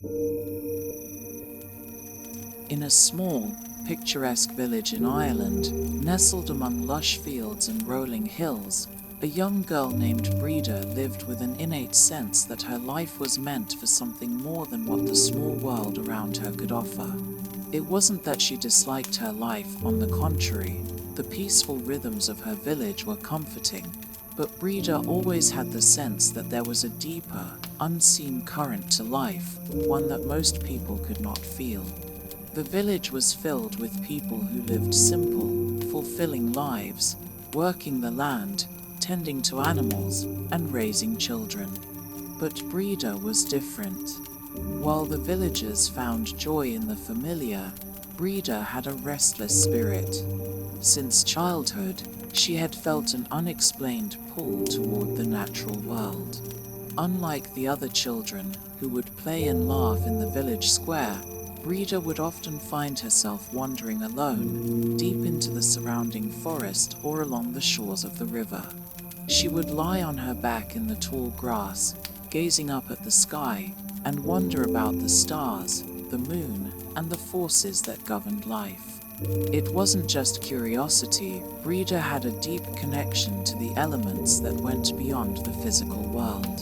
In a small, picturesque village in Ireland, nestled among lush fields and rolling hills, a young girl named Brida lived with an innate sense that her life was meant for something more than what the small world around her could offer. It wasn't that she disliked her life, on the contrary, the peaceful rhythms of her village were comforting, but Brida always had the sense that there was a deeper, unseen current to life, one that most people could not feel. The village was filled with people who lived simple, fulfilling lives, working the land, tending to animals, and raising children. But Brida was different. While the villagers found joy in the familiar, Brida had a restless spirit. Since childhood, she had felt an unexplained pull toward the natural world. Unlike the other children who would play and laugh in the village square, Brida would often find herself wandering alone, deep into the surrounding forest or along the shores of the river. She would lie on her back in the tall grass, gazing up at the sky, and wonder about the stars, the moon, and the forces that governed life. It wasn't just curiosity. Brida had a deep connection to the elements that went beyond the physical world.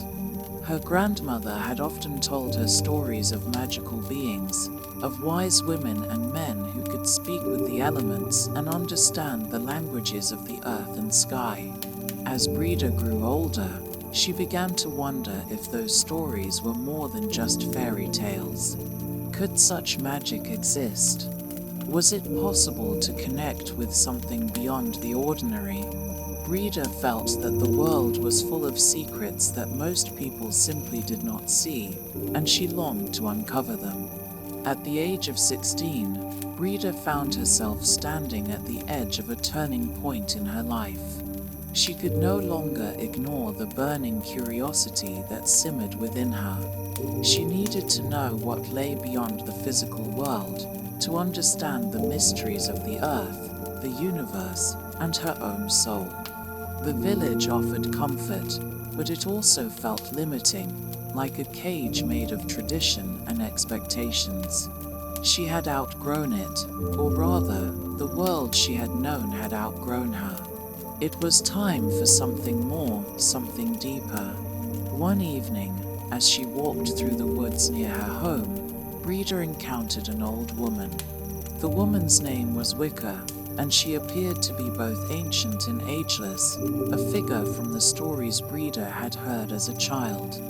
Her grandmother had often told her stories of magical beings, of wise women and men who could speak with the elements and understand the languages of the earth and sky. As Brida grew older, she began to wonder if those stories were more than just fairy tales. Could such magic exist? Was it possible to connect with something beyond the ordinary? Brida felt that the world was full of secrets that most people simply did not see, and she longed to uncover them. At the age of 16, Brida found herself standing at the edge of a turning point in her life. She could no longer ignore the burning curiosity that simmered within her. She needed to know what lay beyond the physical world, to understand the mysteries of the earth, the universe, and her own soul. The village offered comfort, but it also felt limiting, like a cage made of tradition and expectations. She had outgrown it, or rather, the world she had known had outgrown her. It was time for something more, something deeper. One evening, as she walked through the woods near her home, Brida encountered an old woman. The woman's name was Wicca, and she appeared to be both ancient and ageless, a figure from the stories Brida had heard as a child.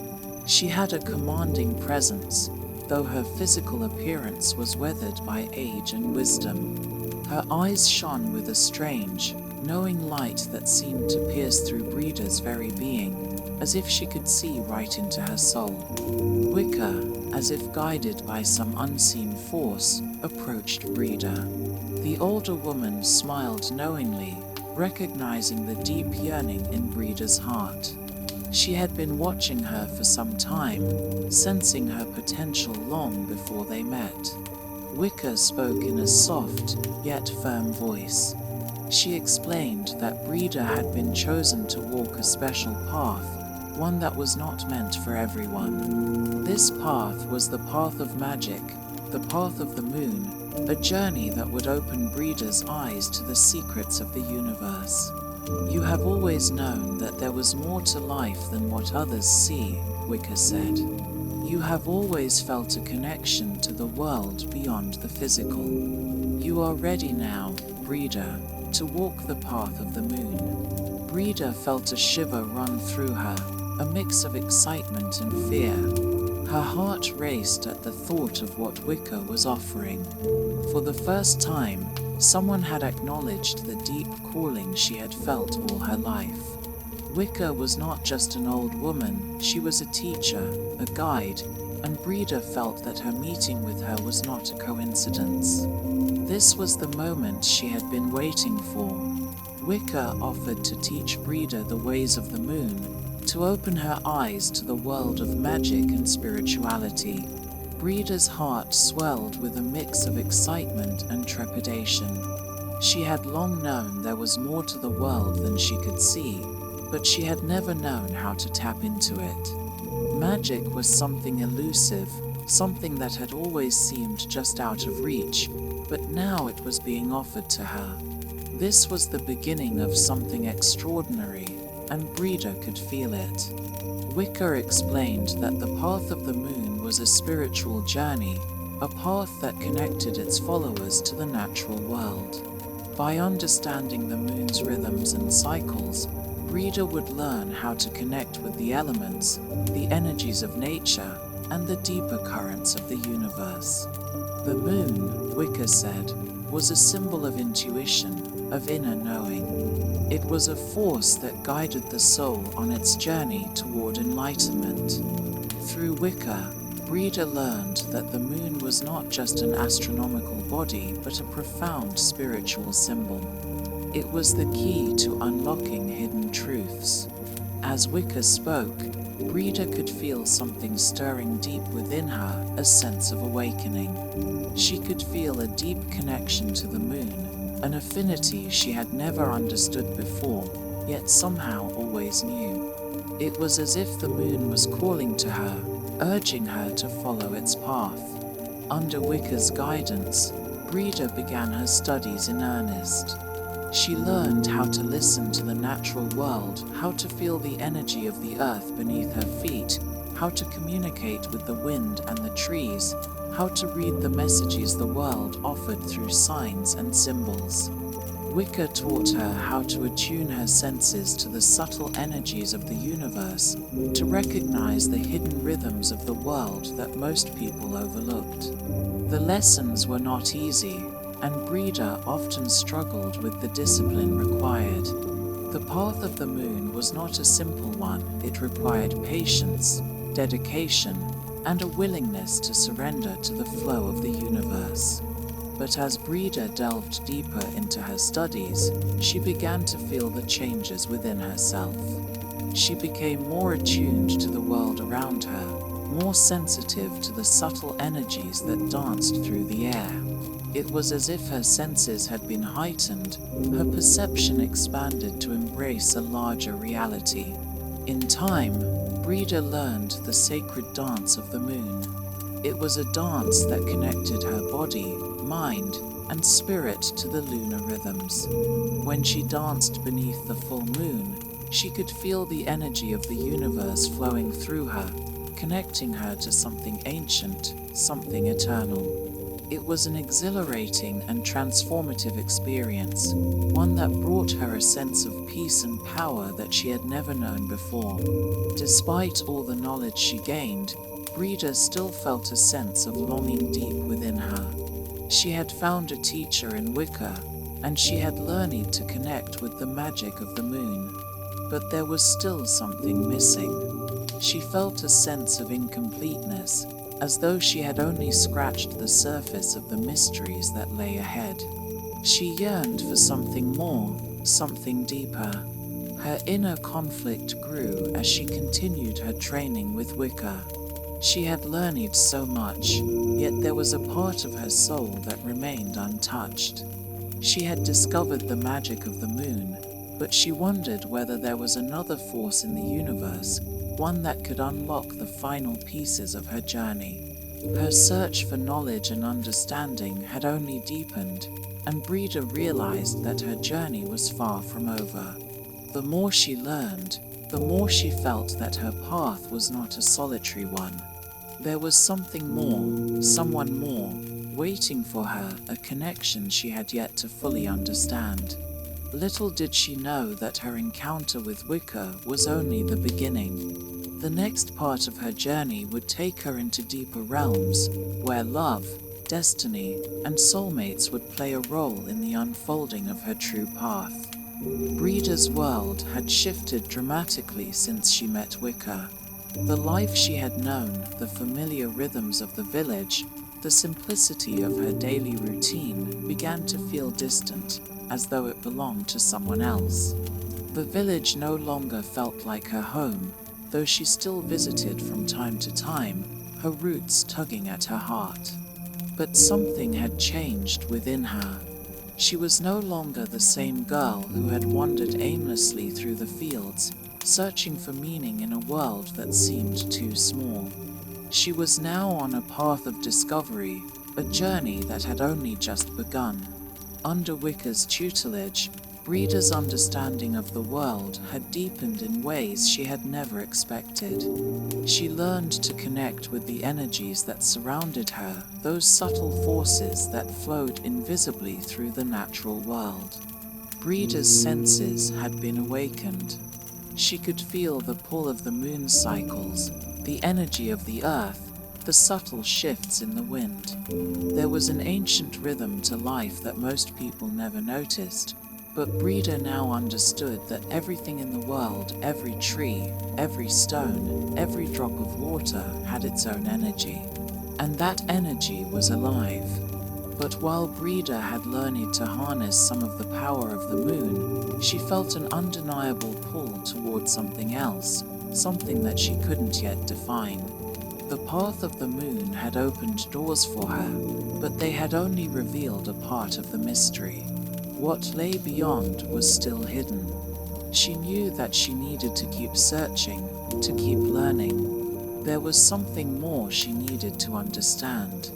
She had a commanding presence, though her physical appearance was weathered by age and wisdom. Her eyes shone with a strange, knowing light that seemed to pierce through Brida's very being, as if she could see right into her soul. Wicca, as if guided by some unseen force, approached Brida. The older woman smiled knowingly, recognizing the deep yearning in Brida's heart. She had been watching her for some time, sensing her potential long before they met. Wicca spoke in a soft, yet firm voice. She explained that Brida had been chosen to walk a special path, one that was not meant for everyone. This path was the path of magic, the path of the moon, a journey that would open Brida's eyes to the secrets of the universe. You have always known that there was more to life than what others see, Wicca said. You have always felt a connection to the world beyond the physical. You are ready now, Brida, to walk the path of the moon. Brida felt a shiver run through her, a mix of excitement and fear. Her heart raced at the thought of what Wicca was offering. For the first time, someone had acknowledged the deep calling she had felt all her life. Wicca was not just an old woman, she was a teacher, a guide, and Brida felt that her meeting with her was not a coincidence. This was the moment she had been waiting for. Wicca offered to teach Brida the ways of the moon, to open her eyes to the world of magic and spirituality. Brida's heart swelled with a mix of excitement and trepidation. She had long known there was more to the world than she could see, but she had never known how to tap into it. Magic was something elusive, something that had always seemed just out of reach, but now it was being offered to her. This was the beginning of something extraordinary, and Brida could feel it. Wicca explained that the path of the moon was a spiritual journey, a path that connected its followers to the natural world. By understanding the moon's rhythms and cycles, Brida would learn how to connect with the elements, the energies of nature, and the deeper currents of the universe. The moon, Wicca said, was a symbol of intuition, of inner knowing. It was a force that guided the soul on its journey toward enlightenment. Through Wicca, Brida learned that the moon was not just an astronomical body, but a profound spiritual symbol. It was the key to unlocking hidden truths. As Wicca spoke, Brida could feel something stirring deep within her, a sense of awakening. She could feel a deep connection to the moon, an affinity she had never understood before, yet somehow always knew. It was as if the moon was calling to her, urging her to follow its path. Under Wicca's guidance, Brida began her studies in earnest. She learned how to listen to the natural world, how to feel the energy of the earth beneath her feet, how to communicate with the wind and the trees, how to read the messages the world offered through signs and symbols. Wicca taught her how to attune her senses to the subtle energies of the universe, to recognize the hidden rhythms of the world that most people overlooked. The lessons were not easy, and Brida often struggled with the discipline required. The path of the moon was not a simple one. It required patience, dedication, and a willingness to surrender to the flow of the universe. But as Brida delved deeper into her studies, she began to feel the changes within herself. She became more attuned to the world around her, more sensitive to the subtle energies that danced through the air. It was as if her senses had been heightened, her perception expanded to embrace a larger reality. In time, Brida learned the sacred dance of the moon. It was a dance that connected her body, mind, and spirit to the lunar rhythms. When she danced beneath the full moon, she could feel the energy of the universe flowing through her, connecting her to something ancient, something eternal. It was an exhilarating and transformative experience, one that brought her a sense of peace and power that she had never known before. Despite all the knowledge she gained, Brida still felt a sense of longing deep within her. She had found a teacher in Wicca, and she had learned to connect with the magic of the moon. But there was still something missing. She felt a sense of incompleteness, as though she had only scratched the surface of the mysteries that lay ahead. She yearned for something more, something deeper. Her inner conflict grew as she continued her training with Wicca. She had learned so much, yet there was a part of her soul that remained untouched. She had discovered the magic of the moon, but she wondered whether there was another force in the universe, one that could unlock the final pieces of her journey. Her search for knowledge and understanding had only deepened, and Brida realized that her journey was far from over. The more she learned, the more she felt that her path was not a solitary one. There was something more, someone more, waiting for her, a connection she had yet to fully understand. Little did she know that her encounter with Wicca was only the beginning. The next part of her journey would take her into deeper realms, where love, destiny, and soulmates would play a role in the unfolding of her true path. Brida's world had shifted dramatically since she met Wicca. The life she had known, the familiar rhythms of the village, the simplicity of her daily routine began to feel distant, as though it belonged to someone else. The village no longer felt like her home, though she still visited from time to time, her roots tugging at her heart. But something had changed within her. She was no longer the same girl who had wandered aimlessly through the fields, searching for meaning in a world that seemed too small. She was now on a path of discovery, a journey that had only just begun. Under Wicca's tutelage, Brida's understanding of the world had deepened in ways she had never expected. She learned to connect with the energies that surrounded her, those subtle forces that flowed invisibly through the natural world. Brida's senses had been awakened. She could feel the pull of the moon's cycles, the energy of the earth, the subtle shifts in the wind. There was an ancient rhythm to life that most people never noticed, but Brida now understood that everything in the world, every tree, every stone, every drop of water had its own energy. And that energy was alive. But while Brida had learned to harness some of the power of the moon, she felt an undeniable pull towards something else, something that she couldn't yet define. The path of the moon had opened doors for her, but they had only revealed a part of the mystery. What lay beyond was still hidden. She knew that she needed to keep searching, to keep learning. There was something more she needed to understand.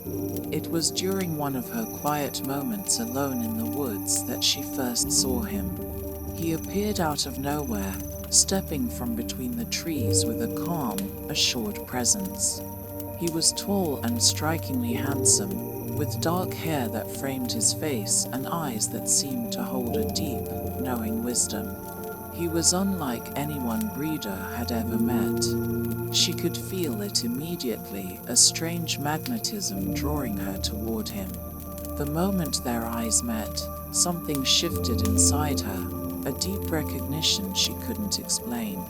It was during one of her quiet moments alone in the woods that she first saw him. He appeared out of nowhere, stepping from between the trees with a calm, assured presence. He was tall and strikingly handsome, with dark hair that framed his face and eyes that seemed to hold a deep, knowing wisdom. He was unlike anyone Brida had ever met. She could feel it immediately, a strange magnetism drawing her toward him. The moment their eyes met, something shifted inside her, a deep recognition she couldn't explain.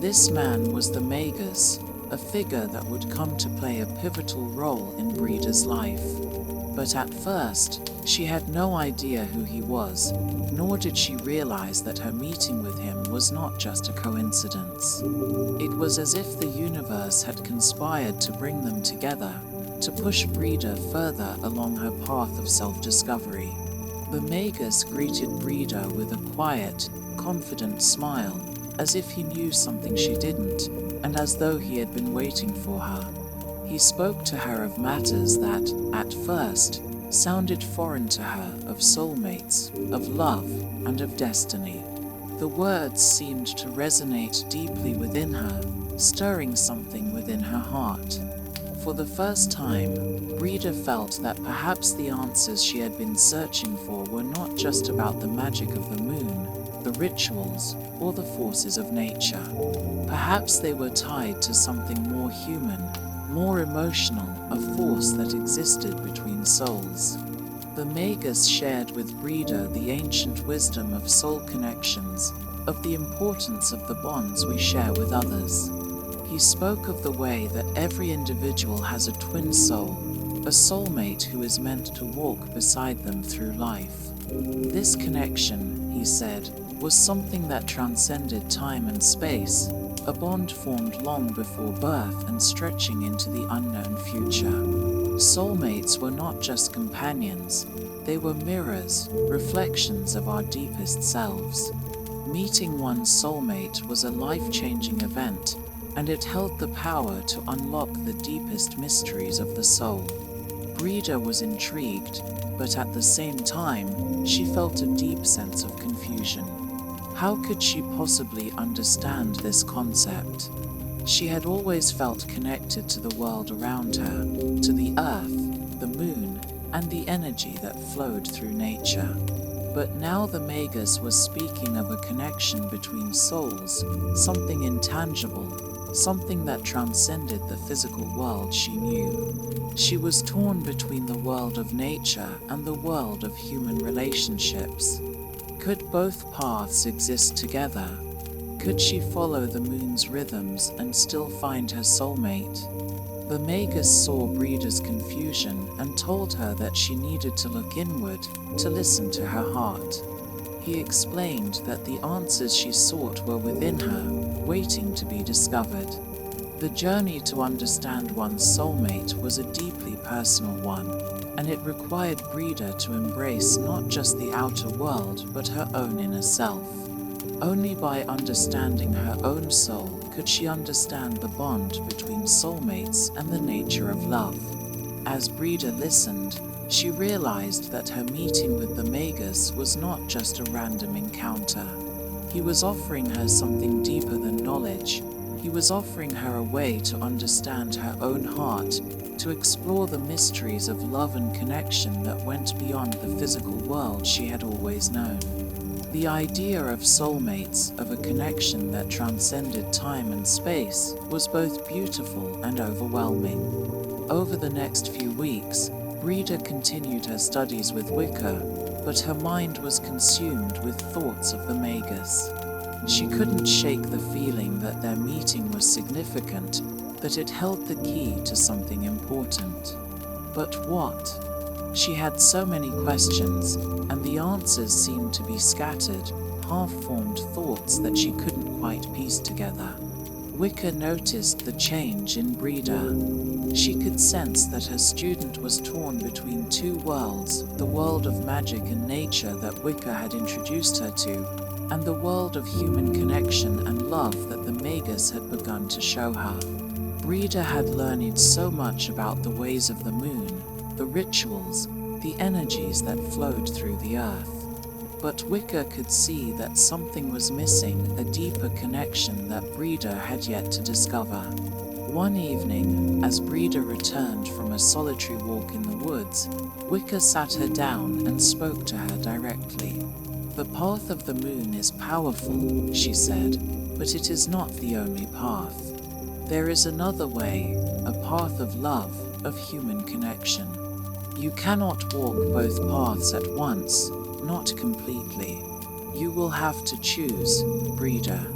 This man was the Magus, a figure that would come to play a pivotal role in Brida's life. But at first, she had no idea who he was, nor did she realize that her meeting with him was not just a coincidence. It was as if the universe had conspired to bring them together, to push Brida further along her path of self-discovery. The Magus greeted Brida with a quiet, confident smile, as if he knew something she didn't, and as though he had been waiting for her. He spoke to her of matters that, at first, sounded foreign to her, of soulmates, of love, and of destiny. The words seemed to resonate deeply within her, stirring something within her heart. For the first time, Brida felt that perhaps the answers she had been searching for were not just about the magic of the moon, the rituals, or the forces of nature. Perhaps they were tied to something more human, more emotional, a force that existed between souls. The Magus shared with Brida the ancient wisdom of soul connections, of the importance of the bonds we share with others. He spoke of the way that every individual has a twin soul, a soulmate who is meant to walk beside them through life. This connection, he said, was something that transcended time and space, a bond formed long before birth and stretching into the unknown future. Soulmates were not just companions, they were mirrors, reflections of our deepest selves. Meeting one's soulmate was a life-changing event, and it held the power to unlock the deepest mysteries of the soul. Brida was intrigued, but at the same time, she felt a deep sense of confusion. How could she possibly understand this concept? She had always felt connected to the world around her, to the earth, the moon, and the energy that flowed through nature. But now the Magus was speaking of a connection between souls, something intangible, something that transcended the physical world she knew. She was torn between the world of nature and the world of human relationships. Could both paths exist together? Could she follow the moon's rhythms and still find her soulmate? The Magus saw Brida's confusion and told her that she needed to look inward, to listen to her heart. He explained that the answers she sought were within her, waiting to be discovered. The journey to understand one's soulmate was a deeply personal one, and it required Brida to embrace not just the outer world, but her own inner self. Only by understanding her own soul could she understand the bond between soulmates and the nature of love. As Brida listened, she realized that her meeting with the Magus was not just a random encounter. He was offering her something deeper than knowledge. He was offering her a way to understand her own heart, to explore the mysteries of love and connection that went beyond the physical world she had always known. The idea of soulmates, of a connection that transcended time and space, was both beautiful and overwhelming. Over the next few weeks, Brida continued her studies with Wicca, but her mind was consumed with thoughts of the Magus. She couldn't shake the feeling that their meeting was significant, that it held the key to something important. But what? She had so many questions, and the answers seemed to be scattered, half-formed thoughts that she couldn't quite piece together. Wicca noticed the change in Brida. She could sense that her student was torn between two worlds, the world of magic and nature that Wicca had introduced her to, and the world of human connection and love that the Magus had begun to show her. Brida had learned so much about the ways of the moon, the rituals, the energies that flowed through the earth. But Wicca could see that something was missing, a deeper connection that Brida had yet to discover. One evening, as Brida returned from a solitary walk in the woods, Wicca sat her down and spoke to her directly. "The path of the moon is powerful," she said, "but it is not the only path. There is another way, a path of love, of human connection. You cannot walk both paths at once, not completely. You will have to choose, Brida."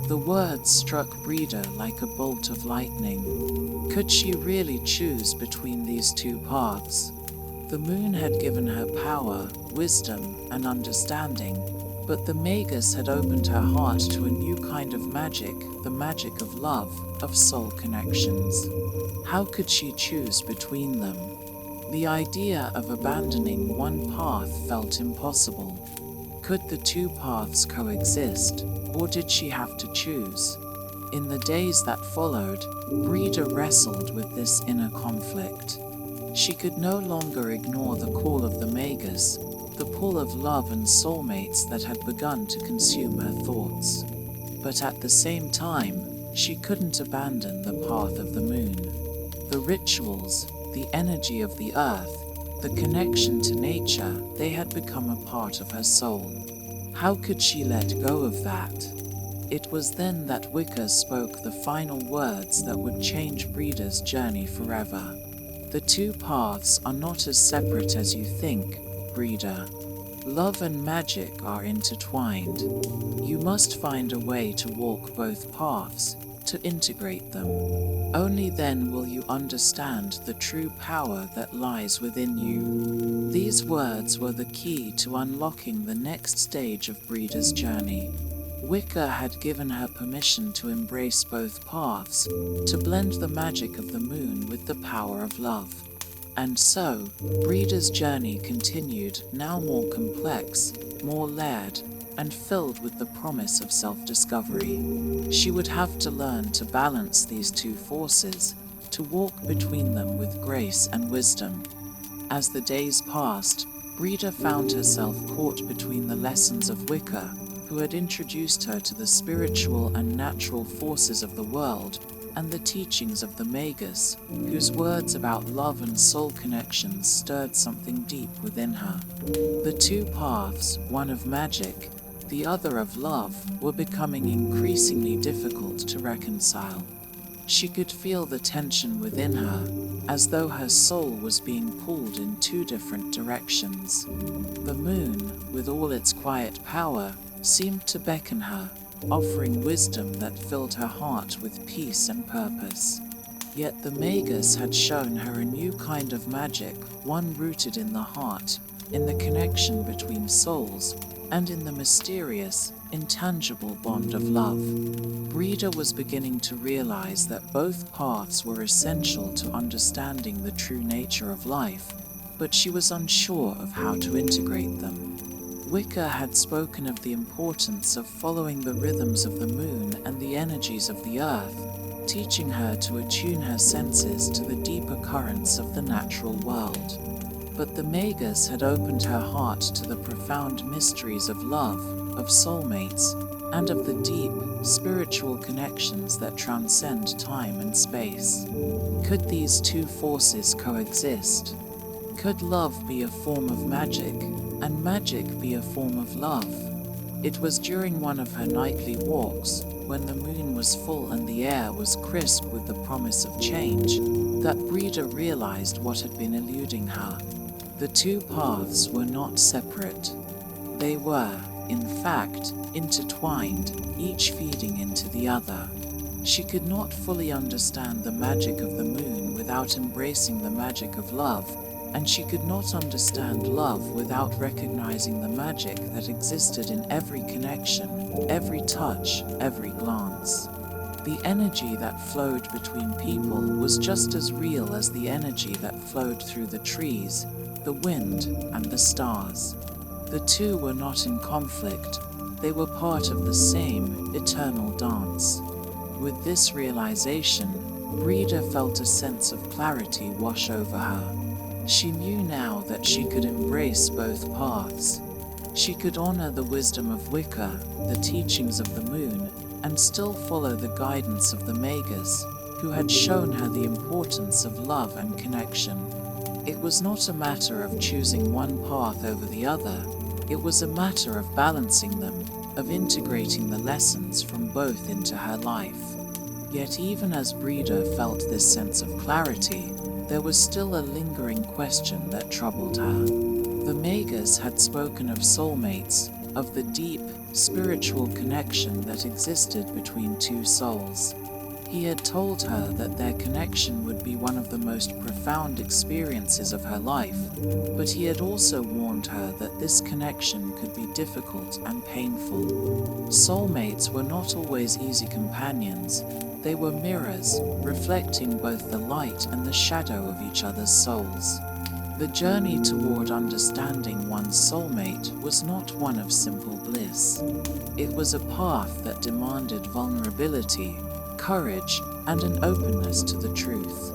The words struck Brida like a bolt of lightning. Could she really choose between these two paths? The moon had given her power, wisdom, and understanding, but the Magus had opened her heart to a new kind of magic, the magic of love, of soul connections. How could she choose between them? The idea of abandoning one path felt impossible. Could the two paths coexist, or did she have to choose? In the days that followed, Brida wrestled with this inner conflict. She could no longer ignore the call of the Magus, the pull of love and soulmates that had begun to consume her thoughts. But at the same time, she couldn't abandon the path of the moon. The rituals, the energy of the earth, the connection to nature, they had become a part of her soul. How could she let go of that? It was then that Wicca spoke the final words that would change Brida's journey forever. "The two paths are not as separate as you think, Brida. Love and magic are intertwined. You must find a way to walk both paths, to integrate them. Only then will you understand the true power that lies within you." These words were the key to unlocking the next stage of Brida's journey. Wicca had given her permission to embrace both paths, to blend the magic of the moon with the power of love. And so, Brida's journey continued, now more complex, more layered, and filled with the promise of self-discovery. She would have to learn to balance these two forces, to walk between them with grace and wisdom. As the days passed, Brida found herself caught between the lessons of Wicca, who had introduced her to the spiritual and natural forces of the world, and the teachings of the Magus, whose words about love and soul connections stirred something deep within her. The two paths, one of magic, the other of love, were becoming increasingly difficult to reconcile. She could feel the tension within her, as though her soul was being pulled in two different directions. The moon, with all its quiet power, seemed to beckon her, offering wisdom that filled her heart with peace and purpose. Yet the Magus had shown her a new kind of magic, one rooted in the heart, in the connection between souls, and in the mysterious, intangible bond of love. Brida was beginning to realize that both paths were essential to understanding the true nature of life, but she was unsure of how to integrate them. Wicca had spoken of the importance of following the rhythms of the moon and the energies of the earth, teaching her to attune her senses to the deeper currents of the natural world. But the Magus had opened her heart to the profound mysteries of love, of soulmates, and of the deep, spiritual connections that transcend time and space. Could these two forces coexist? Could love be a form of magic, and magic be a form of love? It was during one of her nightly walks, when the moon was full and the air was crisp with the promise of change, that Brida realized what had been eluding her. The two paths were not separate. They were, in fact, intertwined, each feeding into the other. She could not fully understand the magic of the moon without embracing the magic of love, and she could not understand love without recognizing the magic that existed in every connection, every touch, every glance. The energy that flowed between people was just as real as the energy that flowed through the trees, the wind, and the stars. The two were not in conflict, they were part of the same eternal dance. With this realization, Brida felt a sense of clarity wash over her. She knew now that she could embrace both paths. She could honor the wisdom of Wicca, the teachings of the moon, and still follow the guidance of the Magus, who had shown her the importance of love and connection. It was not a matter of choosing one path over the other, it was a matter of balancing them, of integrating the lessons from both into her life. Yet even as Brida felt this sense of clarity, there was still a lingering question that troubled her. The Magus had spoken of soulmates, of the deep, spiritual connection that existed between two souls. He had told her that their connection would be one of the most profound experiences of her life, but he had also warned her that this connection could be difficult and painful. Soulmates were not always easy companions. They were mirrors, reflecting both the light and the shadow of each other's souls. The journey toward understanding one's soulmate was not one of simple bliss. It was a path that demanded vulnerability, courage, and an openness to the truth.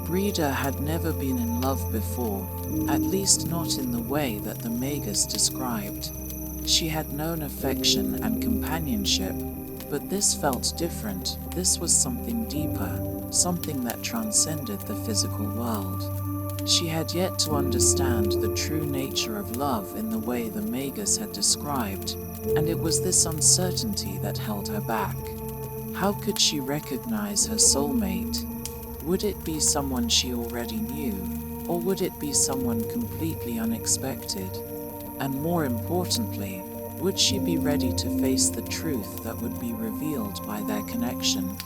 Brida had never been in love before, at least not in the way that the Magus described. She had known affection and companionship, but this felt different. This was something deeper, something that transcended the physical world. She had yet to understand the true nature of love in the way the Magus had described, and it was this uncertainty that held her back. How could she recognize her soulmate? Would it be someone she already knew, or would it be someone completely unexpected? And more importantly, would she be ready to face the truth that would be revealed by their connection?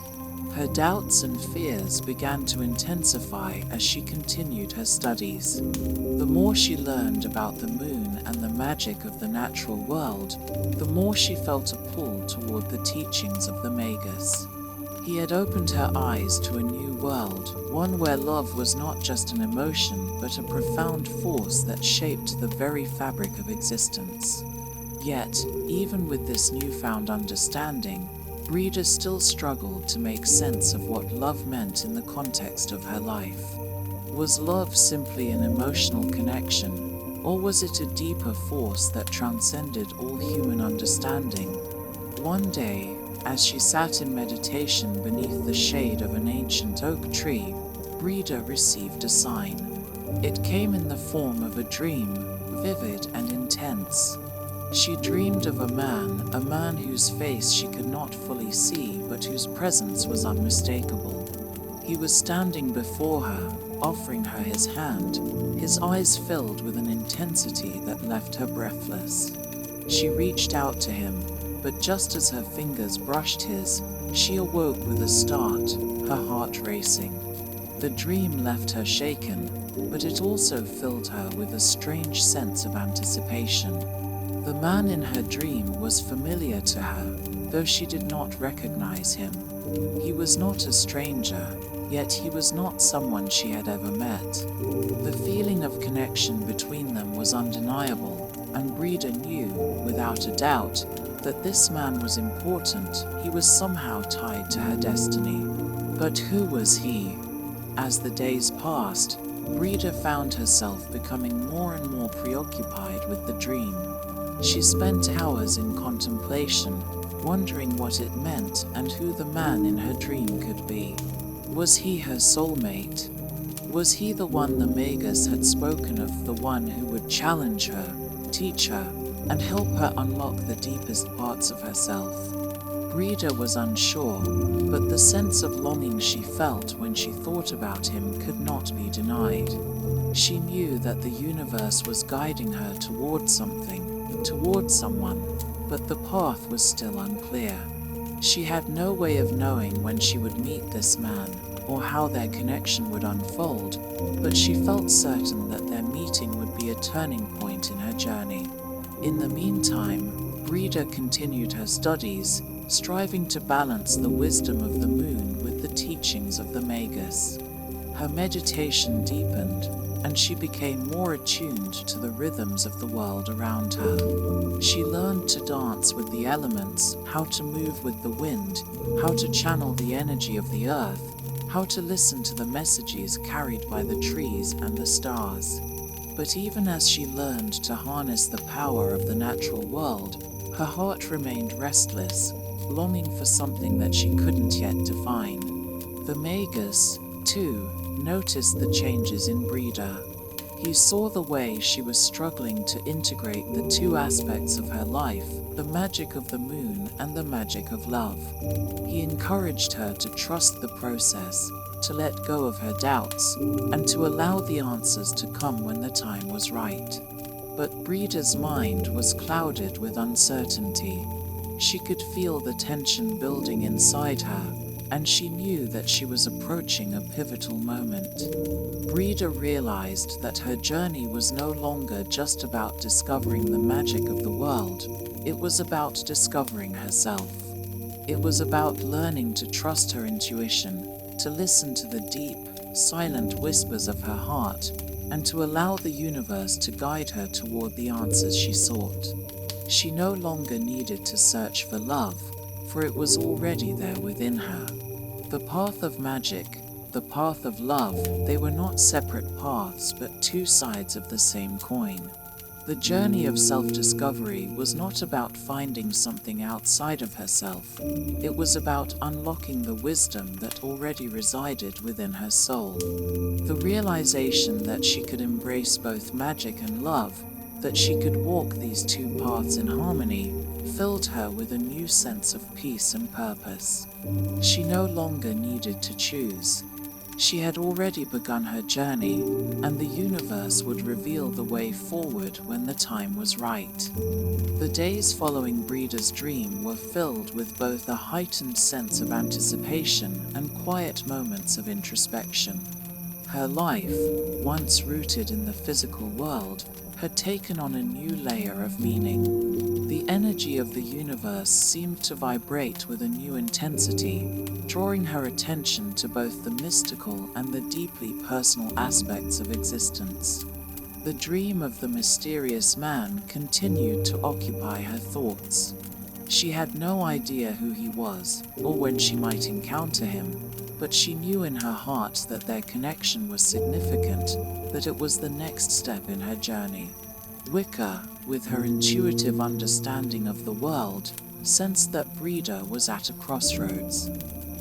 Her doubts and fears began to intensify as she continued her studies. The more she learned about the moon and the magic of the natural world, the more she felt a pull toward the teachings of the Magus. He had opened her eyes to a new world, one where love was not just an emotion, but a profound force that shaped the very fabric of existence. Yet, even with this newfound understanding, Brida still struggled to make sense of what love meant in the context of her life. Was love simply an emotional connection, or was it a deeper force that transcended all human understanding? One day, as she sat in meditation beneath the shade of an ancient oak tree, Brida received a sign. It came in the form of a dream, vivid and intense. She dreamed of a man whose face she could not fully see, but whose presence was unmistakable. He was standing before her, offering her his hand, his eyes filled with an intensity that left her breathless. She reached out to him, but just as her fingers brushed his, she awoke with a start, her heart racing. The dream left her shaken, but it also filled her with a strange sense of anticipation. The man in her dream was familiar to her, though she did not recognize him. He was not a stranger, yet he was not someone she had ever met. The feeling of connection between them was undeniable, and Brida knew, without a doubt, that this man was important. He was somehow tied to her destiny. But who was he? As the days passed, Brida found herself becoming more and more preoccupied with the dream. She spent hours in contemplation, wondering what it meant and who the man in her dream could be. Was he her soulmate? Was he the one the Magus had spoken of, the one who would challenge her, teach her, and help her unlock the deepest parts of herself? Brida was unsure, but the sense of longing she felt when she thought about him could not be denied. She knew that the universe was guiding her towards something, towards someone, but the path was still unclear. She had no way of knowing when she would meet this man, or how their connection would unfold, but she felt certain that their meeting would be a turning point in her journey. In the meantime, Brida continued her studies, striving to balance the wisdom of the moon with the teachings of the Magus. Her meditation deepened, and she became more attuned to the rhythms of the world around her. She learned to dance with the elements, how to move with the wind, how to channel the energy of the earth, how to listen to the messages carried by the trees and the stars. But even as she learned to harness the power of the natural world, her heart remained restless, longing for something that she couldn't yet define. The Magus, too, noticed the changes in Brida. He saw the way she was struggling to integrate the two aspects of her life, the magic of the moon and the magic of love. He encouraged her to trust the process, to let go of her doubts, and to allow the answers to come when the time was right. But Brida's mind was clouded with uncertainty. She could feel the tension building inside her, and she knew that she was approaching a pivotal moment. Brida realized that her journey was no longer just about discovering the magic of the world. It was about discovering herself. It was about learning to trust her intuition, to listen to the deep, silent whispers of her heart, and to allow the universe to guide her toward the answers she sought. She no longer needed to search for love, for it was already there within her. The path of magic, the path of love, they were not separate paths but two sides of the same coin. The journey of self-discovery was not about finding something outside of herself. It was about unlocking the wisdom that already resided within her soul. The realization that she could embrace both magic and love, that she could walk these two paths in harmony, filled her with a new sense of peace and purpose. She no longer needed to choose. She had already begun her journey, and the universe would reveal the way forward when the time was right. The days following Brida's dream were filled with both a heightened sense of anticipation and quiet moments of introspection. Her life, once rooted in the physical world, had taken on a new layer of meaning. The energy of the universe seemed to vibrate with a new intensity, drawing her attention to both the mystical and the deeply personal aspects of existence. The dream of the mysterious man continued to occupy her thoughts. She had no idea who he was, or when she might encounter him, but she knew in her heart that their connection was significant, that it was the next step in her journey. Wicca, with her intuitive understanding of the world, sensed that Brida was at a crossroads.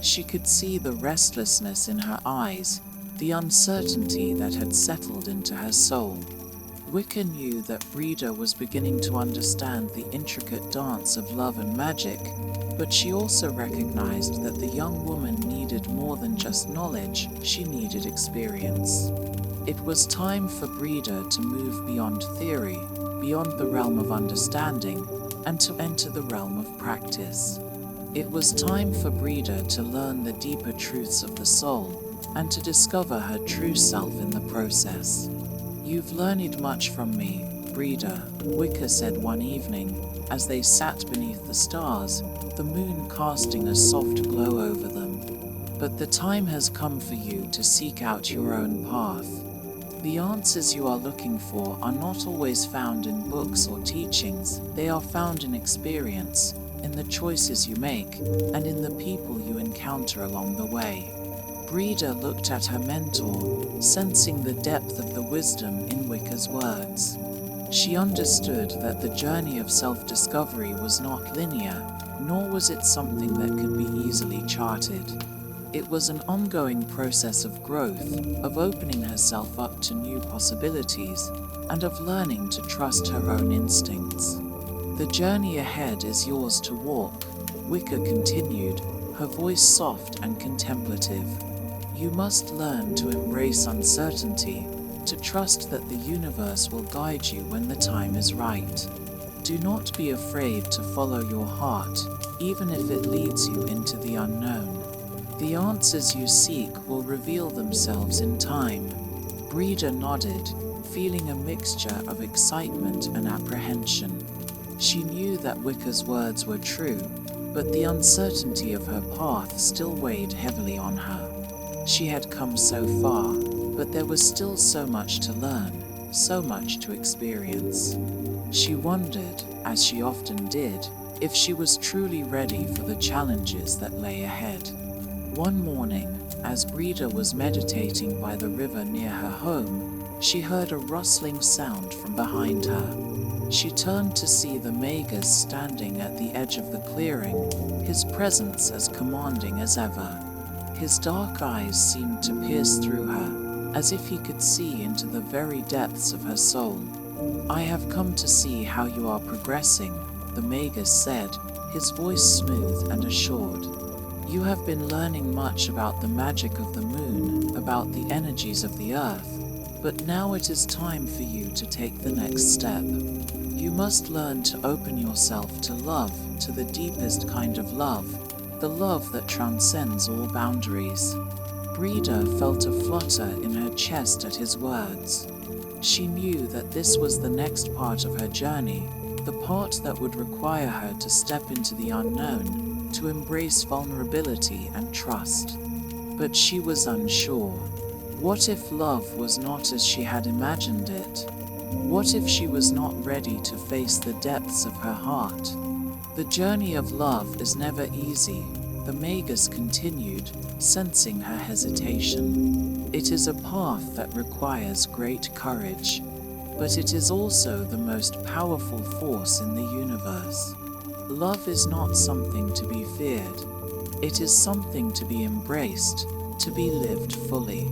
She could see the restlessness in her eyes, the uncertainty that had settled into her soul. Wicca knew that Brida was beginning to understand the intricate dance of love and magic, but she also recognized that the young woman needed more than just knowledge, she needed experience. It was time for Brida to move beyond theory, beyond the realm of understanding, and to enter the realm of practice. It was time for Brida to learn the deeper truths of the soul, and to discover her true self in the process. "You've learned much from me, Brida," Wicca said one evening, as they sat beneath the stars, the moon casting a soft glow over them. "But the time has come for you to seek out your own path. The answers you are looking for are not always found in books or teachings. They are found in experience, in the choices you make, and in the people you encounter along the way. Brida looked at her mentor, sensing the depth of the wisdom in Wicca's words. She understood that the journey of self-discovery was not linear, nor was it something that could be easily charted. It was an ongoing process of growth, of opening herself up to new possibilities, and of learning to trust her own instincts. The journey ahead is yours to walk, Wicca continued, her voice soft and contemplative. You must learn to embrace uncertainty, to trust that the universe will guide you when the time is right. Do not be afraid to follow your heart, even if it leads you into the unknown. The answers you seek will reveal themselves in time. Brida nodded, feeling a mixture of excitement and apprehension. She knew that Wicca's words were true, but the uncertainty of her path still weighed heavily on her. She had come so far, but there was still so much to learn, so much to experience. She wondered, as she often did, if she was truly ready for the challenges that lay ahead. One morning, as Brida was meditating by the river near her home, she heard a rustling sound from behind her. She turned to see the Magus standing at the edge of the clearing, his presence as commanding as ever. His dark eyes seemed to pierce through her, as if he could see into the very depths of her soul. "I have come to see how you are progressing," the Magus said, his voice smooth and assured. "You have been learning much about the magic of the moon, about the energies of the earth, but now it is time for you to take the next step. You must learn to open yourself to love, to the deepest kind of love, the love that transcends all boundaries." Brida felt a flutter in her chest at his words. She knew that this was the next part of her journey, the part that would require her to step into the unknown, to embrace vulnerability and trust. But she was unsure. What if love was not as she had imagined it? What if she was not ready to face the depths of her heart? The journey of love is never easy, the Magus continued, sensing her hesitation. It is a path that requires great courage, but it is also the most powerful force in the universe. Love is not something to be feared. It is something to be embraced, to be lived fully.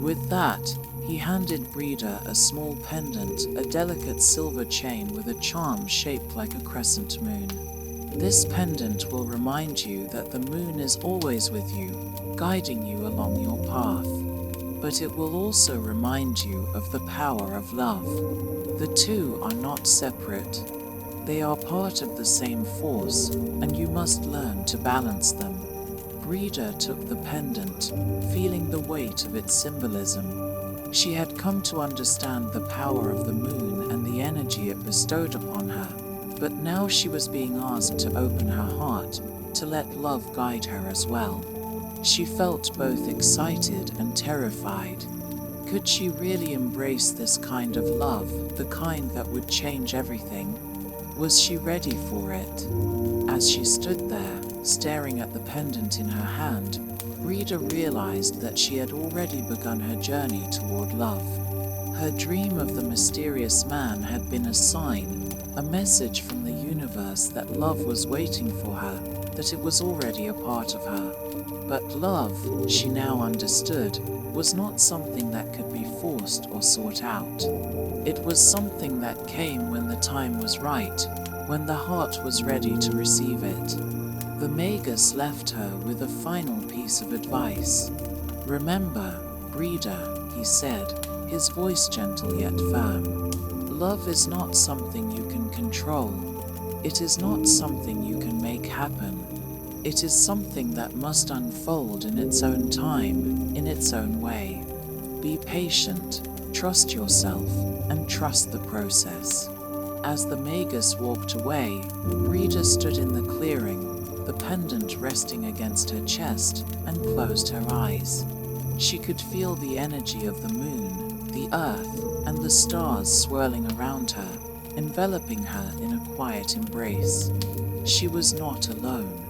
With that, he handed Brida a small pendant, a delicate silver chain with a charm shaped like a crescent moon. "This pendant will remind you that the moon is always with you, guiding you along your path. But it will also remind you of the power of love. The two are not separate. They are part of the same force, and you must learn to balance them." Brida took the pendant, feeling the weight of its symbolism. She had come to understand the power of the moon and the energy it bestowed upon her, but now she was being asked to open her heart, to let love guide her as well. She felt both excited and terrified. Could she really embrace this kind of love, the kind that would change everything? Was she ready for it? As she stood there, staring at the pendant in her hand, Brida realized that she had already begun her journey toward love. Her dream of the mysterious man had been a sign, a message from the universe that love was waiting for her, that it was already a part of her. But love, she now understood, was not something that could be forced or sought out. It was something that came when the time was right, when the heart was ready to receive it. The Magus left her with a final piece of advice. "Remember, Brida," he said, his voice gentle yet firm. "Love is not something you can control. It is not something you can make happen. It is something that must unfold in its own time, in its own way. Be patient, trust yourself, and trust the process." As the Magus walked away, Brida stood in the clearing, the pendant resting against her chest, and closed her eyes. She could feel the energy of the moon, the earth and the stars swirling around her, enveloping her in a quiet embrace. She was not alone.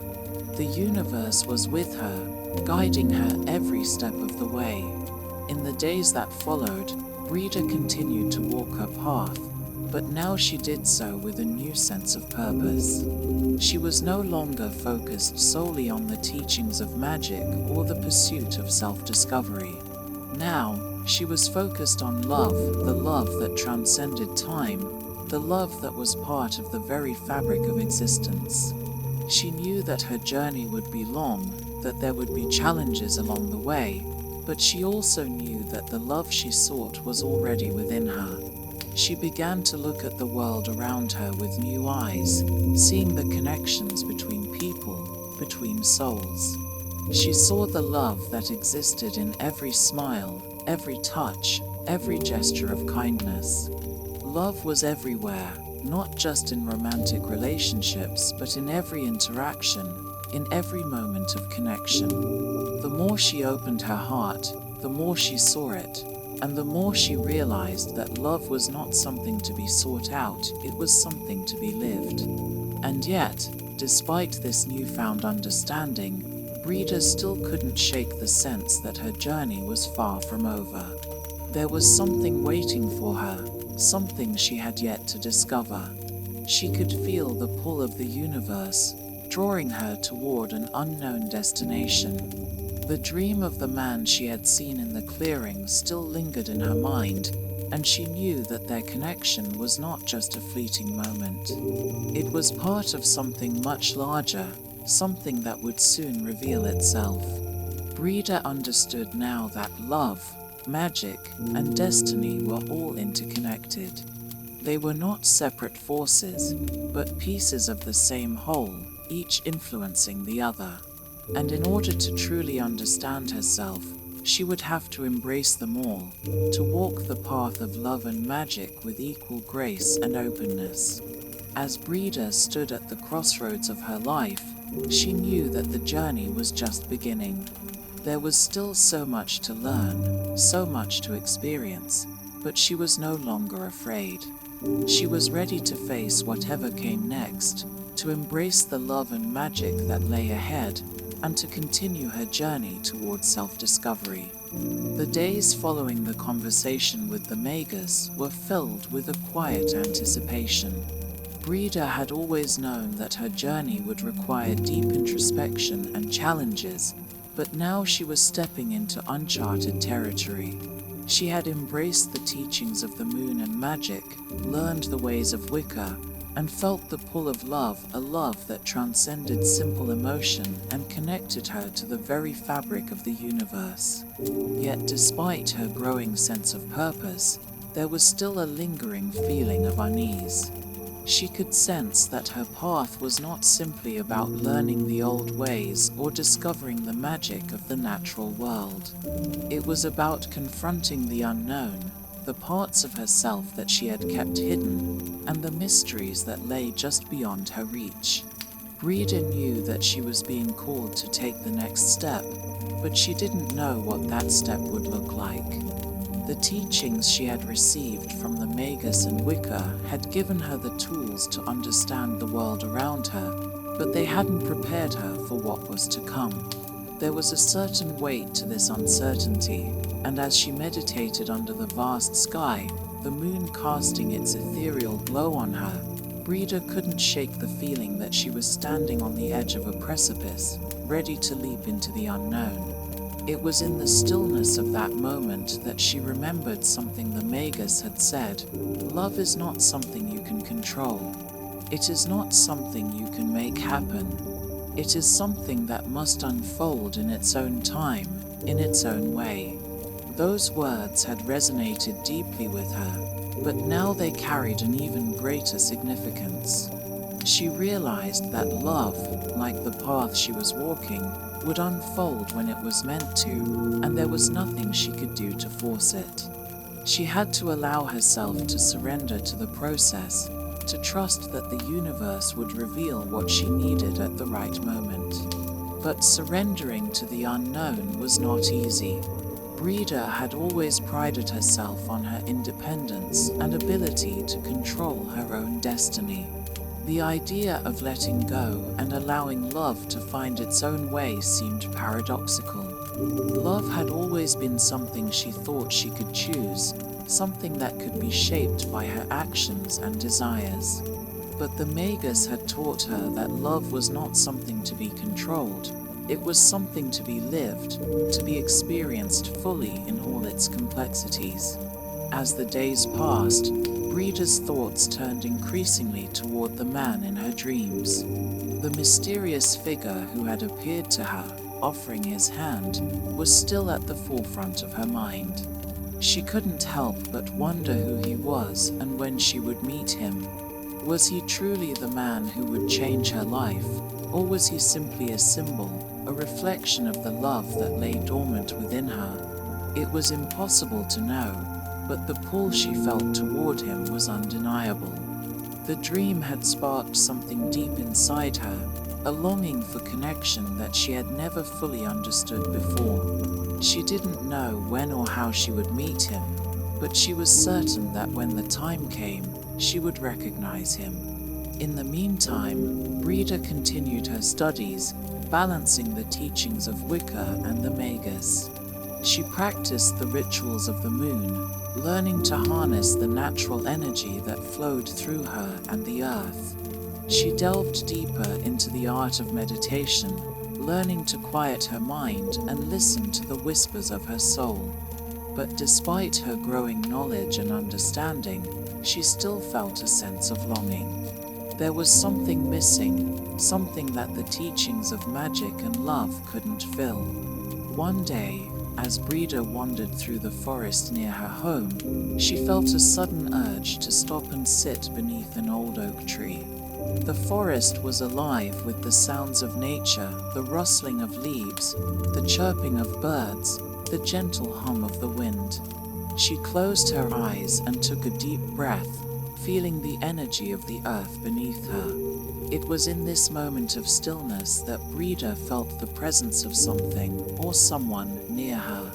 The universe was with her, guiding her every step of the way. In the days that followed, Brida continued to walk her path, but now she did so with a new sense of purpose. She was no longer focused solely on the teachings of magic or the pursuit of self-discovery. Now, she was focused on love, the love that transcended time, the love that was part of the very fabric of existence. She knew that her journey would be long, that there would be challenges along the way, but she also knew that the love she sought was already within her. She began to look at the world around her with new eyes, seeing the connections between people, between souls. She saw the love that existed in every smile, every touch, every gesture of kindness. Love was everywhere, not just in romantic relationships, but in every interaction, in every moment of connection. The more she opened her heart, the more she saw it, and the more she realized that love was not something to be sought out, it was something to be lived. And yet, despite this newfound understanding, Brida still couldn't shake the sense that her journey was far from over. There was something waiting for her, something she had yet to discover. She could feel the pull of the universe, drawing her toward an unknown destination. The dream of the man she had seen in the clearing still lingered in her mind, and she knew that their connection was not just a fleeting moment. It was part of something much larger, something that would soon reveal itself. Brida understood now that love, magic, and destiny were all interconnected. They were not separate forces, but pieces of the same whole, each influencing the other. And in order to truly understand herself, she would have to embrace them all, to walk the path of love and magic with equal grace and openness. As Brida stood at the crossroads of her life, she knew that the journey was just beginning. There was still so much to learn, so much to experience, but she was no longer afraid. She was ready to face whatever came next, to embrace the love and magic that lay ahead, and to continue her journey towards self-discovery. The days following the conversation with the Magus were filled with a quiet anticipation. Brida had always known that her journey would require deep introspection and challenges, but now she was stepping into uncharted territory. She had embraced the teachings of the moon and magic, learned the ways of Wicca, and felt the pull of love, a love that transcended simple emotion and connected her to the very fabric of the universe. Yet despite her growing sense of purpose, there was still a lingering feeling of unease. She could sense that her path was not simply about learning the old ways or discovering the magic of the natural world. It was about confronting the unknown, the parts of herself that she had kept hidden, and the mysteries that lay just beyond her reach. Brida knew that she was being called to take the next step, but she didn't know what that step would look like. The teachings she had received from the Magus and Wicca had given her the tools to understand the world around her, but they hadn't prepared her for what was to come. There was a certain weight to this uncertainty, and as she meditated under the vast sky, the moon casting its ethereal glow on her, Brida couldn't shake the feeling that she was standing on the edge of a precipice, ready to leap into the unknown. It was in the stillness of that moment that she remembered something the Magus had said. Love is not something you can control. It is not something you can make happen. It is something that must unfold in its own time, in its own way. Those words had resonated deeply with her, but now they carried an even greater significance. She realized that love, like the path she was walking, would unfold when it was meant to, and there was nothing she could do to force it. She had to allow herself to surrender to the process, to trust that the universe would reveal what she needed at the right moment. But surrendering to the unknown was not easy. Brida had always prided herself on her independence and ability to control her own destiny. The idea of letting go and allowing love to find its own way seemed paradoxical. Love had always been something she thought she could choose, something that could be shaped by her actions and desires. But the Magus had taught her that love was not something to be controlled. It was something to be lived, to be experienced fully in all its complexities. As the days passed, Brida's thoughts turned increasingly toward the man in her dreams. The mysterious figure who had appeared to her, offering his hand, was still at the forefront of her mind. She couldn't help but wonder who he was and when she would meet him. Was he truly the man who would change her life, or was he simply a symbol, a reflection of the love that lay dormant within her? It was impossible to know, but the pull she felt toward him was undeniable. The dream had sparked something deep inside her, a longing for connection that she had never fully understood before. She didn't know when or how she would meet him, but she was certain that when the time came, she would recognize him. In the meantime, Brida continued her studies, balancing the teachings of Wicca and the Magus. She practiced the rituals of the moon, learning to harness the natural energy that flowed through her and the earth. She delved deeper into the art of meditation, learning to quiet her mind and listen to the whispers of her soul. But despite her growing knowledge and understanding, she still felt a sense of longing. There was something missing, something that the teachings of magic and love couldn't fill. One day, as Brida wandered through the forest near her home, she felt a sudden urge to stop and sit beneath an old oak tree. The forest was alive with the sounds of nature, the rustling of leaves, the chirping of birds, the gentle hum of the wind. She closed her eyes and took a deep breath, feeling the energy of the earth beneath her. It was in this moment of stillness that Brida felt the presence of something or someone near her.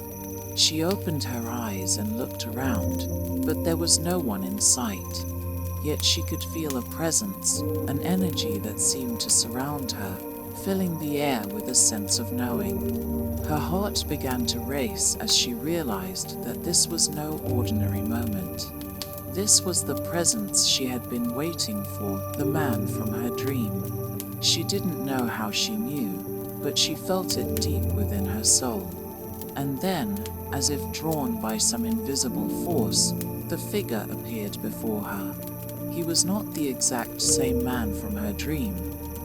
She opened her eyes and looked around, but there was no one in sight. Yet she could feel a presence, an energy that seemed to surround her, filling the air with a sense of knowing. Her heart began to race as she realized that this was no ordinary moment. This was the presence she had been waiting for, the man from her dream. She didn't know how she knew, but she felt it deep within her soul. And then, as if drawn by some invisible force, the figure appeared before her. He was not the exact same man from her dream,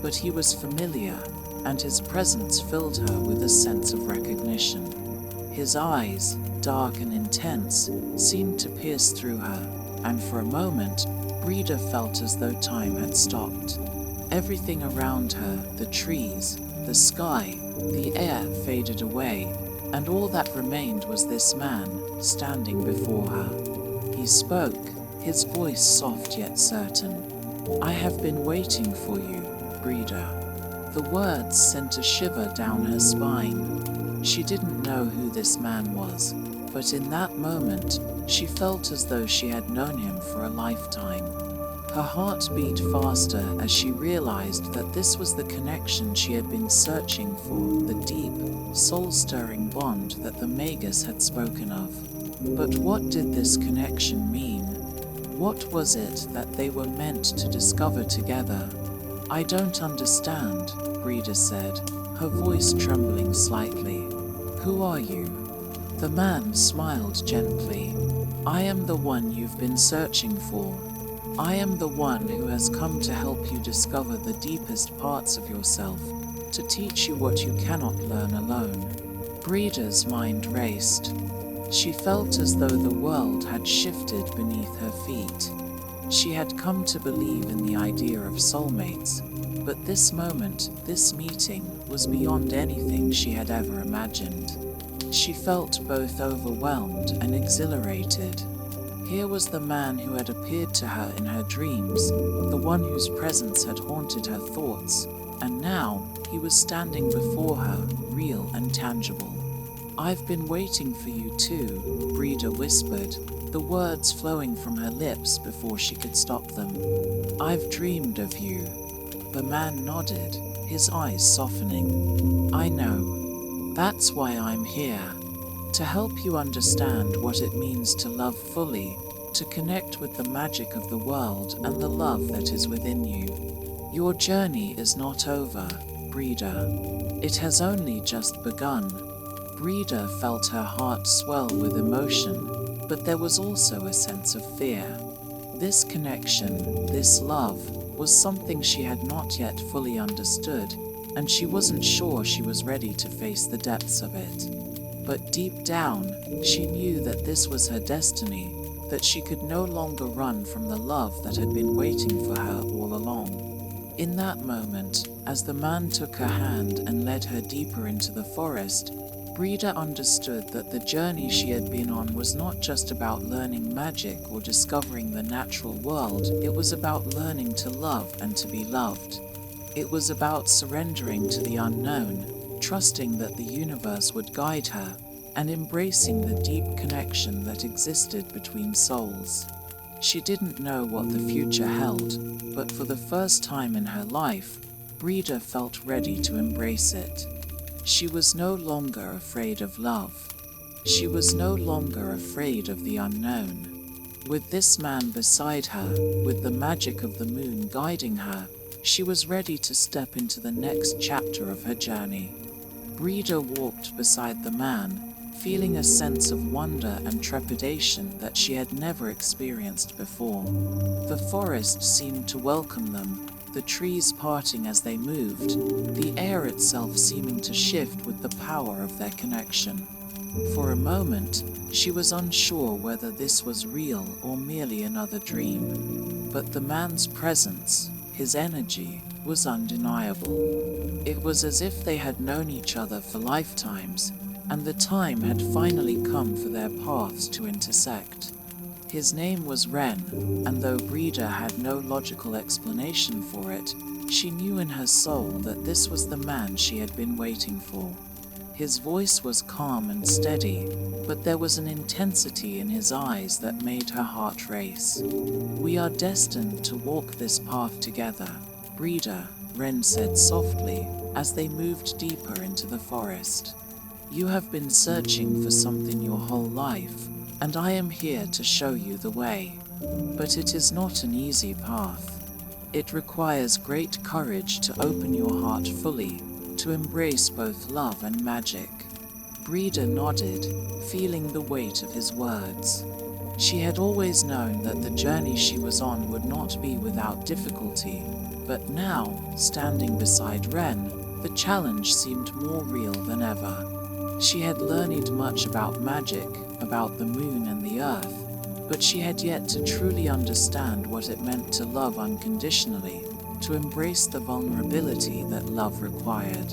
but he was familiar, and his presence filled her with a sense of recognition. His eyes, dark and intense, seemed to pierce through her, and for a moment, Brida felt as though time had stopped. Everything around her, the trees, the sky, the air faded away, and all that remained was this man standing before her. He spoke, his voice soft yet certain. "I have been waiting for you, Brida." The words sent a shiver down her spine. She didn't know who this man was, but in that moment, she felt as though she had known him for a lifetime. Her heart beat faster as she realized that this was the connection she had been searching for, the deep, soul-stirring bond that the Magus had spoken of. But what did this connection mean? What was it that they were meant to discover together? "I don't understand," Brida said, her voice trembling slightly. "Who are you?" The man smiled gently. "I am the one you've been searching for. I am the one who has come to help you discover the deepest parts of yourself, to teach you what you cannot learn alone." Brida's mind raced. She felt as though the world had shifted beneath her feet. She had come to believe in the idea of soulmates, but this moment, this meeting, was beyond anything she had ever imagined. She felt both overwhelmed and exhilarated. Here was the man who had appeared to her in her dreams, the one whose presence had haunted her thoughts, and now he was standing before her, real and tangible. "I've been waiting for you too," Brida whispered, the words flowing from her lips before she could stop them. "I've dreamed of you." The man nodded, his eyes softening. "I know. That's why I'm here. To help you understand what it means to love fully, to connect with the magic of the world and the love that is within you. Your journey is not over, Brida. It has only just begun." Brida felt her heart swell with emotion, but there was also a sense of fear. This connection, this love, was something she had not yet fully understood, and she wasn't sure she was ready to face the depths of it. But deep down, she knew that this was her destiny, that she could no longer run from the love that had been waiting for her all along. In that moment, as the man took her hand and led her deeper into the forest, Brida understood that the journey she had been on was not just about learning magic or discovering the natural world, it was about learning to love and to be loved. It was about surrendering to the unknown, trusting that the universe would guide her, and embracing the deep connection that existed between souls. She didn't know what the future held, but for the first time in her life, Brida felt ready to embrace it. She was no longer afraid of love. She was no longer afraid of the unknown. With this man beside her, with the magic of the moon guiding her, she was ready to step into the next chapter of her journey. Brida walked beside the man, feeling a sense of wonder and trepidation that she had never experienced before. The forest seemed to welcome them, the trees parting as they moved, the air itself seeming to shift with the power of their connection. For a moment, she was unsure whether this was real or merely another dream. But the man's presence, his energy, was undeniable. It was as if they had known each other for lifetimes, and the time had finally come for their paths to intersect. His name was Ren, and though Brida had no logical explanation for it, she knew in her soul that this was the man she had been waiting for. His voice was calm and steady, but there was an intensity in his eyes that made her heart race. "We are destined to walk this path together, Brida," Ren said softly as they moved deeper into the forest. "You have been searching for something your whole life, and I am here to show you the way. But it is not an easy path. It requires great courage to open your heart fully, to embrace both love and magic." Brida nodded, feeling the weight of his words. She had always known that the journey she was on would not be without difficulty, but now, standing beside Ren, the challenge seemed more real than ever. She had learned much about magic, about the moon and the earth, but she had yet to truly understand what it meant to love unconditionally, to embrace the vulnerability that love required.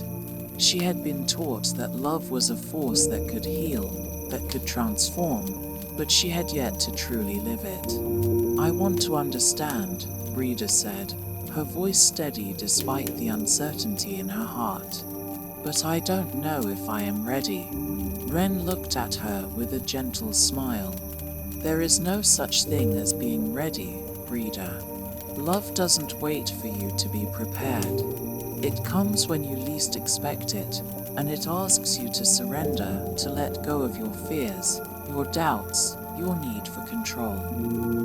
She had been taught that love was a force that could heal, that could transform, but she had yet to truly live it. "I want to understand," Brida said, her voice steady despite the uncertainty in her heart. "But I don't know if I am ready." Ren looked at her with a gentle smile. "There is no such thing as being ready, Brida. Love doesn't wait for you to be prepared. It comes when you least expect it, and it asks you to surrender, to let go of your fears, your doubts, your need for control.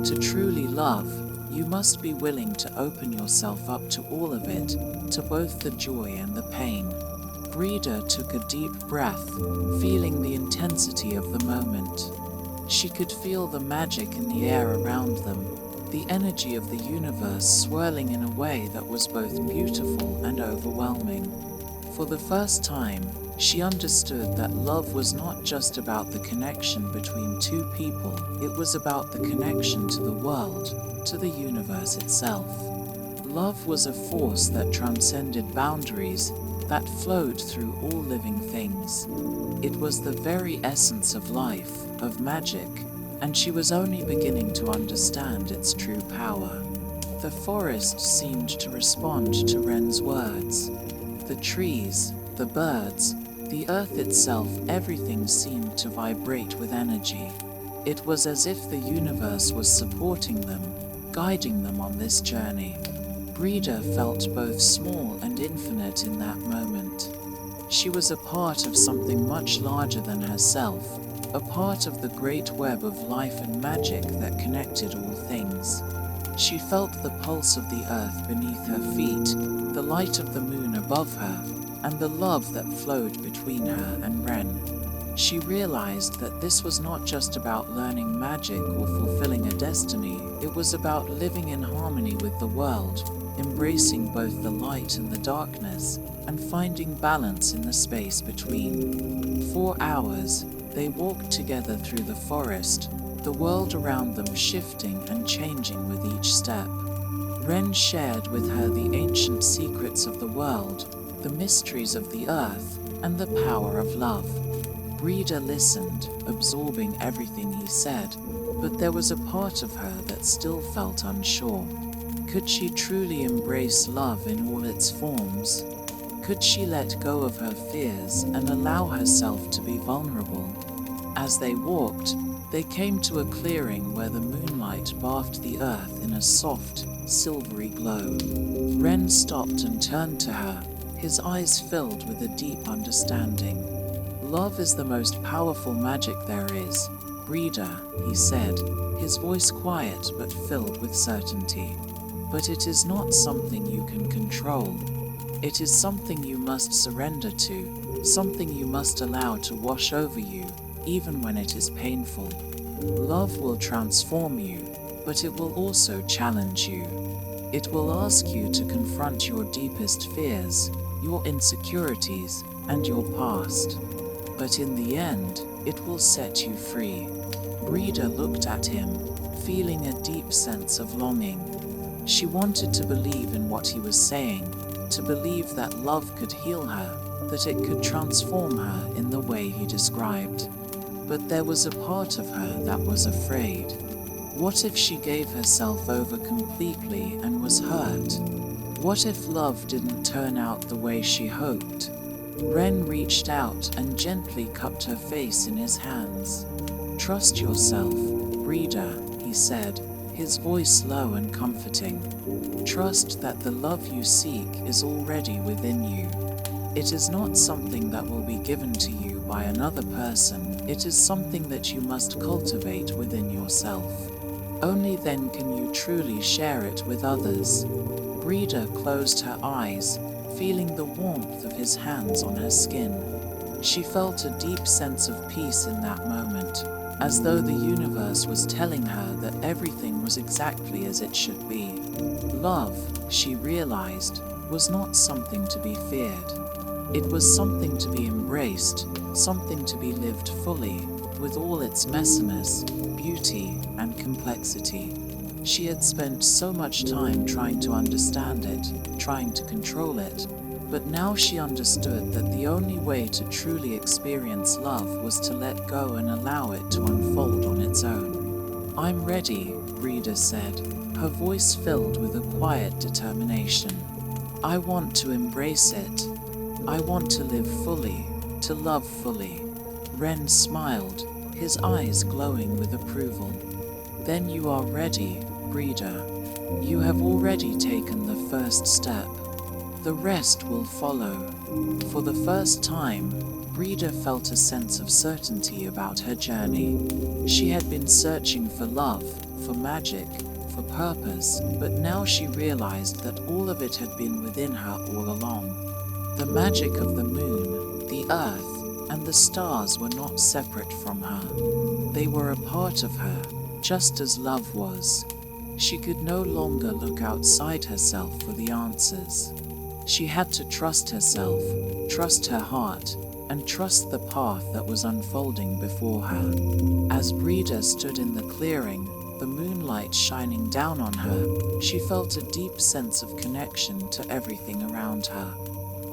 To truly love, you must be willing to open yourself up to all of it, to both the joy and the pain." Brida took a deep breath, feeling the intensity of the moment. She could feel the magic in the air around them, the energy of the universe swirling in a way that was both beautiful and overwhelming. For the first time, she understood that love was not just about the connection between two people, it was about the connection to the world, to the universe itself. Love was a force that transcended boundaries, that flowed through all living things. It was the very essence of life, of magic, and she was only beginning to understand its true power. The forest seemed to respond to Ren's words. The trees, the birds, The earth itself, everything seemed to vibrate with energy. It was as if the universe was supporting them, guiding them on this journey. Brida felt both small and infinite in that moment. She was a part of something much larger than herself, a part of the great web of life and magic that connected all things. She felt the pulse of the earth beneath her feet, the light of the moon above her, and the love that flowed between her and Ren. She realized that this was not just about learning magic or fulfilling a destiny, it was about living in harmony with the world, embracing both the light and the darkness, and finding balance in the space between. For hours, they walked together through the forest, the world around them shifting and changing with each step. Ren shared with her the ancient secrets of the world, the mysteries of the earth, and the power of love. Brida listened, absorbing everything he said, but there was a part of her that still felt unsure. Could she truly embrace love in all its forms? Could she let go of her fears and allow herself to be vulnerable? As they walked, they came to a clearing where the moonlight bathed the earth in a soft, silvery glow. Ren stopped and turned to her, his eyes filled with a deep understanding. "Love is the most powerful magic there is, Brida," he said, his voice quiet but filled with certainty. "But it is not something you can control. It is something you must surrender to, something you must allow to wash over you, even when it is painful. Love will transform you, but it will also challenge you. It will ask you to confront your deepest fears, your insecurities, and your past. But in the end, it will set you free." Brida looked at him, feeling a deep sense of longing. She wanted to believe in what he was saying, to believe that love could heal her, that it could transform her in the way he described. But there was a part of her that was afraid. What if she gave herself over completely and was hurt? What if love didn't turn out the way she hoped? Ren reached out and gently cupped her face in his hands. "Trust yourself, Brida," he said, his voice low and comforting. "Trust that the love you seek is already within you. It is not something that will be given to you by another person, it is something that you must cultivate within yourself. Only then can you truly share it with others." Brida closed her eyes, feeling the warmth of his hands on her skin. She felt a deep sense of peace in that moment, as though the universe was telling her that everything was exactly as it should be. Love, she realized, was not something to be feared. It was something to be embraced, something to be lived fully, with all its messiness, beauty, and complexity. She had spent so much time trying to understand it, trying to control it, but now she understood that the only way to truly experience love was to let go and allow it to unfold on its own. "I'm ready," Brida said, her voice filled with a quiet determination. "I want to embrace it. I want to live fully, to love fully." Ren smiled, his eyes glowing with approval. "Then you are ready, Brida. You have already taken the first step. The rest will follow." For the first time, Brida felt a sense of certainty about her journey. She had been searching for love, for magic, for purpose, but now she realized that all of it had been within her all along. The magic of the moon, the earth, and the stars were not separate from her. They were a part of her, just as love was. She could no longer look outside herself for the answers. She had to trust herself, trust her heart, and trust the path that was unfolding before her. As Brida stood in the clearing, the moonlight shining down on her, she felt a deep sense of connection to everything around her.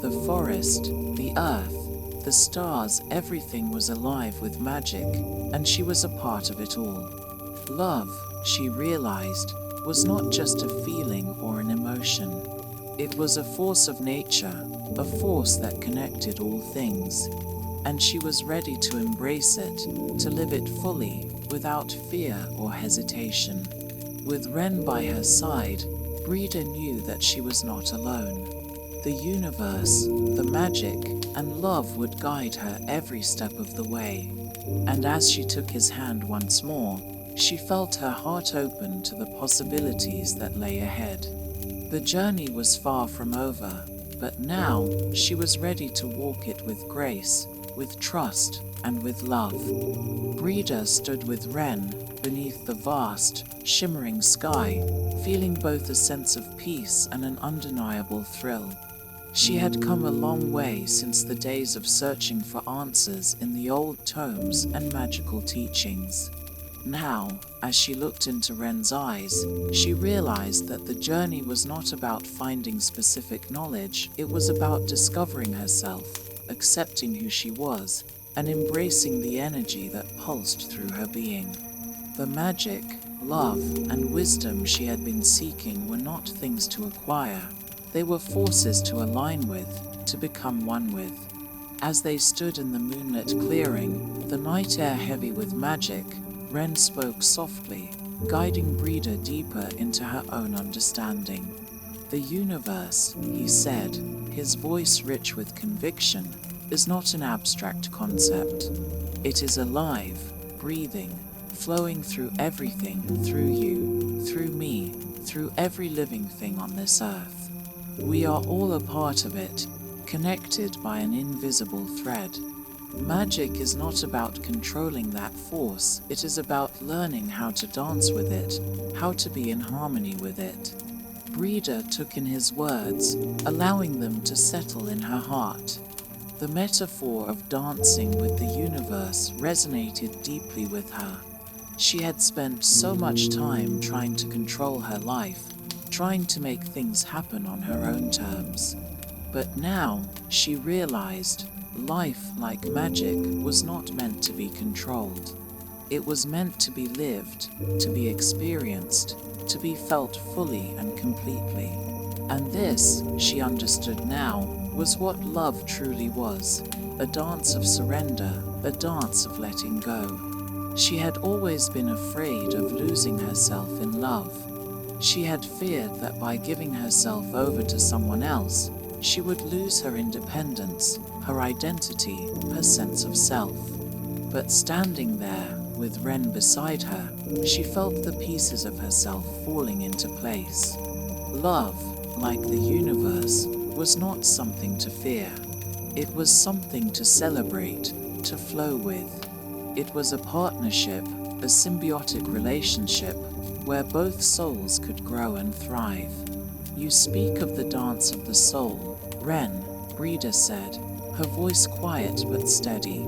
The forest, the earth, the stars, everything was alive with magic, and she was a part of it all. Love, she realized, was not just a feeling or an emotion. It was a force of nature, a force that connected all things, and she was ready to embrace it, to live it fully, without fear or hesitation. With Ren by her side, Brida knew that she was not alone. The universe, the magic, and love would guide her every step of the way. And as she took his hand once more, she felt her heart open to the possibilities that lay ahead. The journey was far from over, but now she was ready to walk it with grace, with trust, and with love. Brida stood with Ren beneath the vast, shimmering sky, feeling both a sense of peace and an undeniable thrill. She had come a long way since the days of searching for answers in the old tomes and magical teachings. Now, as she looked into Ren's eyes, she realized that the journey was not about finding specific knowledge, it was about discovering herself, accepting who she was, and embracing the energy that pulsed through her being. The magic, love, and wisdom she had been seeking were not things to acquire, they were forces to align with, to become one with. As they stood in the moonlit clearing, the night air heavy with magic, Ren spoke softly, guiding Brida deeper into her own understanding. The universe, he said, his voice rich with conviction, is not an abstract concept. It is alive, breathing, flowing through everything, through you, through me, through every living thing on this earth. We are all a part of it, connected by an invisible thread. Magic is not about controlling that force, it is about learning how to dance with it, how to be in harmony with it. Brida took in his words, allowing them to settle in her heart. The metaphor of dancing with the universe resonated deeply with her. She had spent so much time trying to control her life, trying to make things happen on her own terms. But now she realized life, like magic, was not meant to be controlled. It was meant to be lived, to be experienced, to be felt fully and completely. And this, she understood now, was what love truly was, a dance of surrender, a dance of letting go. She had always been afraid of losing herself in love. She had feared that by giving herself over to someone else, she would lose her independence, her identity, her sense of self. But standing there, with Ren beside her, she felt the pieces of herself falling into place. Love, like the universe, was not something to fear. It was something to celebrate, to flow with. It was a partnership, a symbiotic relationship, where both souls could grow and thrive. You speak of the dance of the soul, Ren, Brida said, her voice quiet but steady.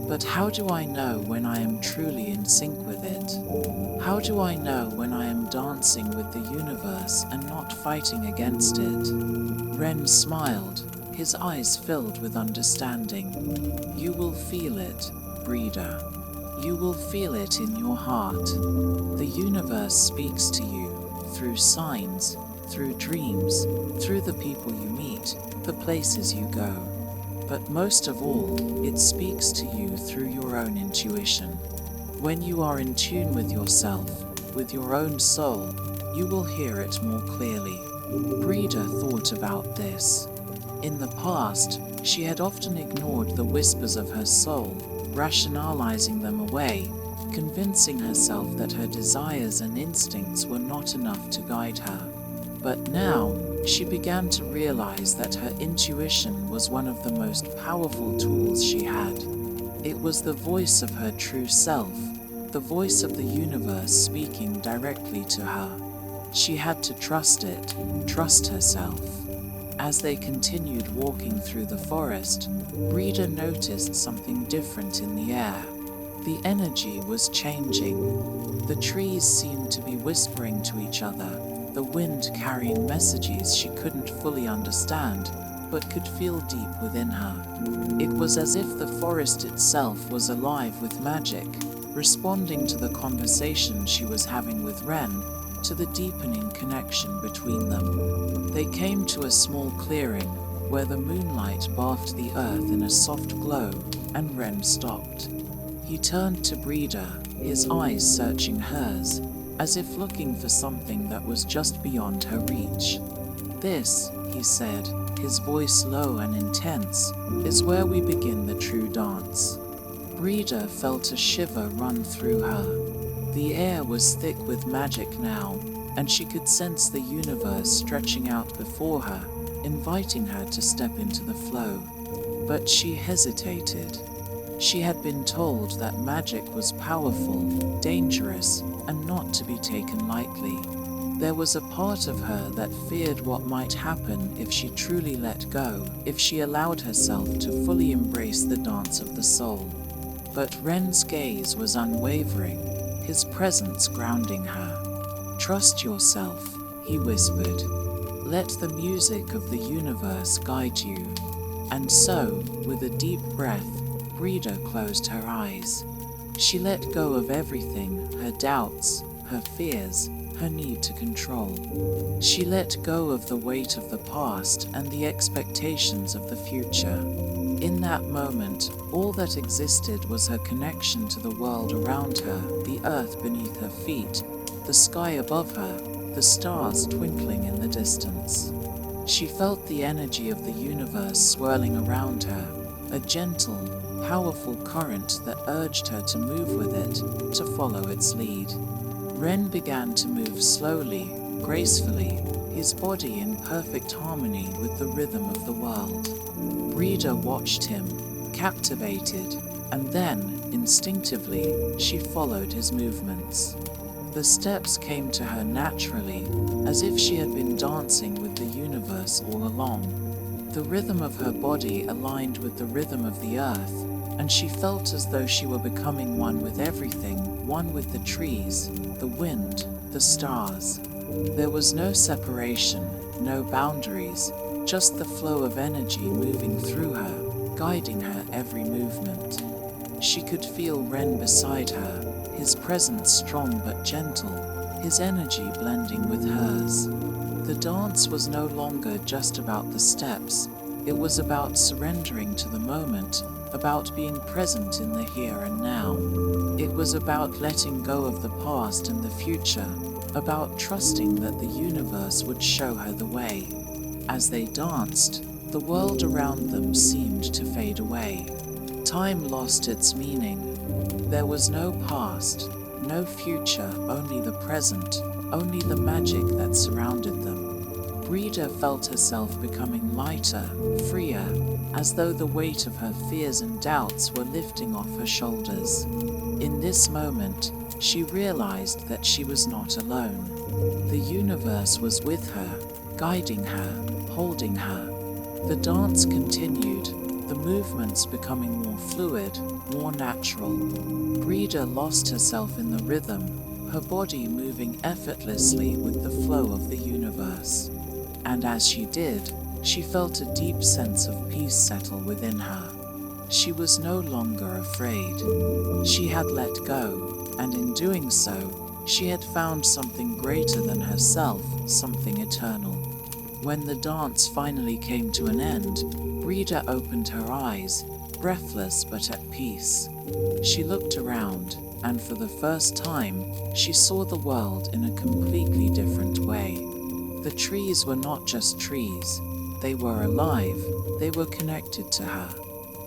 But how do I know when I am truly in sync with it? How do I know when I am dancing with the universe and not fighting against it? Ren smiled, his eyes filled with understanding. You will feel it, Brida. You will feel it in your heart. The universe speaks to you through signs, through dreams, through the people you meet, the places you go. But most of all, it speaks to you through your own intuition. When you are in tune with yourself, with your own soul, you will hear it more clearly. Brida thought about this. In the past, she had often ignored the whispers of her soul, rationalizing them away, convincing herself that her desires and instincts were not enough to guide her. But now, she began to realize that her intuition was one of the most powerful tools she had. It was the voice of her true self, the voice of the universe speaking directly to her. She had to trust it, trust herself. As they continued walking through the forest, Brida noticed something different in the air. The energy was changing. The trees seemed to be whispering to each other, the wind carrying messages she couldn't fully understand, but could feel deep within her. It was as if the forest itself was alive with magic, responding to the conversation she was having with Ren, to the deepening connection between them. They came to a small clearing where the moonlight bathed the earth in a soft glow, and Ren stopped. He turned to Brida, his eyes searching hers, as if looking for something that was just beyond her reach. "This," he said, his voice low and intense, "is where we begin the true dance." Brida felt a shiver run through her. The air was thick with magic now, and she could sense the universe stretching out before her, inviting her to step into the flow. But she hesitated. She had been told that magic was powerful, dangerous, and not to be taken lightly. There was a part of her that feared what might happen if she truly let go, if she allowed herself to fully embrace the dance of the soul. But Ren's gaze was unwavering, his presence grounding her. "Trust yourself," he whispered. "Let the music of the universe guide you." And so, with a deep breath, Brida closed her eyes. She let go of everything, her doubts, her fears, her need to control. She let go of the weight of the past and the expectations of the future. In that moment, all that existed was her connection to the world around her, the earth beneath her feet, the sky above her, the stars twinkling in the distance. She felt the energy of the universe swirling around her, a gentle, powerful current that urged her to move with it, to follow its lead. Ren began to move slowly, gracefully, his body in perfect harmony with the rhythm of the world. Brida watched him, captivated, and then, instinctively, she followed his movements. The steps came to her naturally, as if she had been dancing with the universe all along. The rhythm of her body aligned with the rhythm of the earth, and she felt as though she were becoming one with everything, one with the trees, the wind, the stars. There was no separation, no boundaries, just the flow of energy moving through her, guiding her every movement. She could feel Ren beside her, his presence strong but gentle, his energy blending with hers. The dance was no longer just about the steps, it was about surrendering to the moment, about being present in the here and now. It was about letting go of the past and the future, about trusting that the universe would show her the way. As they danced, the world around them seemed to fade away. Time lost its meaning. There was no past, no future, only the present, only the magic that surrounded them. Brida felt herself becoming lighter, freer, as though the weight of her fears and doubts were lifting off her shoulders. In this moment, she realized that she was not alone. The universe was with her, guiding her, holding her. The dance continued, the movements becoming more fluid, more natural. Brida lost herself in the rhythm, her body moving effortlessly with the flow of the universe. And as she did, she felt a deep sense of peace settle within her. She was no longer afraid. She had let go, and in doing so, she had found something greater than herself, something eternal. When the dance finally came to an end, Brida opened her eyes, breathless but at peace. She looked around, and for the first time, she saw the world in a completely different way. The trees were not just trees. They were alive, they were connected to her.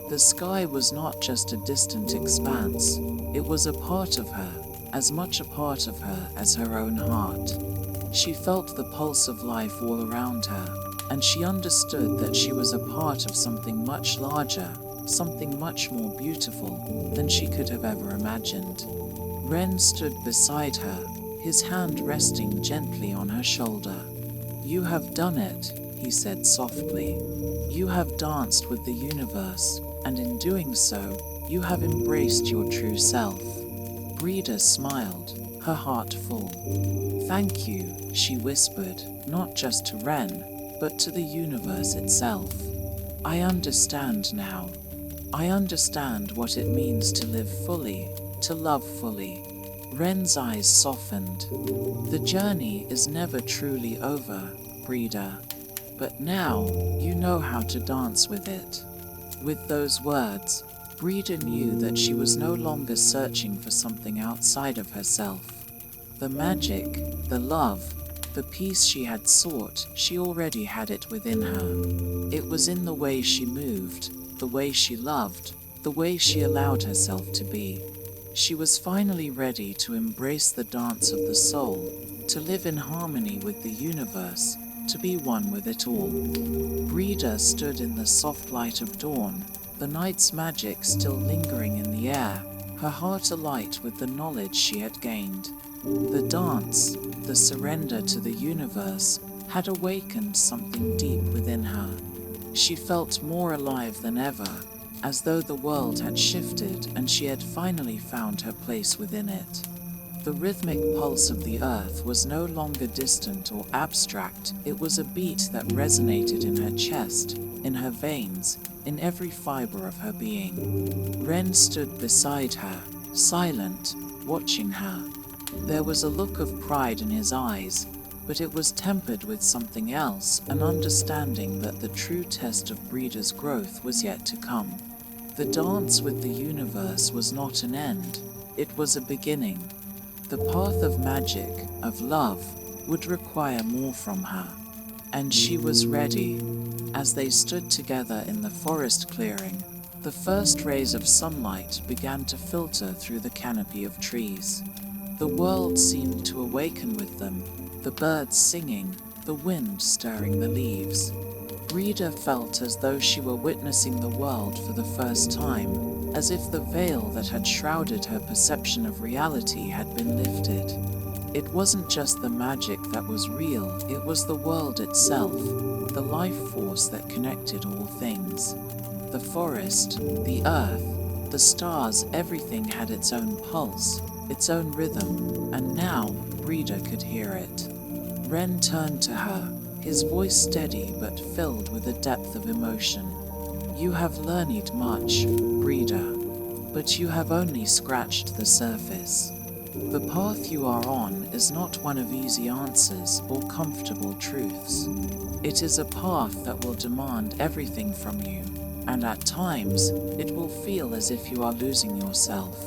The sky was not just a distant expanse, it was a part of her, as much a part of her as her own heart. She felt the pulse of life all around her, and she understood that she was a part of something much larger, something much more beautiful than she could have ever imagined. Ren stood beside her, his hand resting gently on her shoulder. "You have done it," he said softly. "You have danced with the universe, and in doing so, you have embraced your true self." Brida smiled, her heart full. "Thank you," she whispered, not just to Ren, but to the universe itself. "I understand now. I understand what it means to live fully, to love fully." Ren's eyes softened. The journey is never truly over, Brida. But now you know how to dance with it. With those words, Brida knew that she was no longer searching for something outside of herself. The magic, the love, the peace she had sought, she already had it within her. It was in the way she moved, the way she loved, the way she allowed herself to be. She was finally ready to embrace the dance of the soul, to live in harmony with the universe, to be one with it all. Brida stood in the soft light of dawn, the night's magic still lingering in the air, her heart alight with the knowledge she had gained. The dance, the surrender to the universe, had awakened something deep within her. She felt more alive than ever, as though the world had shifted and she had finally found her place within it. The rhythmic pulse of the earth was no longer distant or abstract, it was a beat that resonated in her chest, in her veins, in every fiber of her being. Ren stood beside her, silent, watching her. There was a look of pride in his eyes, but it was tempered with something else, an understanding that the true test of Brida's growth was yet to come. The dance with the universe was not an end, it was a beginning. The path of magic, of love, would require more from her, and she was ready. As they stood together in the forest clearing, the first rays of sunlight began to filter through the canopy of trees. The world seemed to awaken with them, the birds singing, the wind stirring the leaves. Brida felt as though she were witnessing the world for the first time, as if the veil that had shrouded her perception of reality had been lifted. It wasn't just the magic that was real, it was the world itself, the life force that connected all things. The forest, the earth, the stars, everything had its own pulse, its own rhythm, and now Brida could hear it. Ren turned to her, his voice steady but filled with a depth of emotion. You have learned much, Brida, but you have only scratched the surface. The path you are on is not one of easy answers or comfortable truths. It is a path that will demand everything from you, and at times it will feel as if you are losing yourself.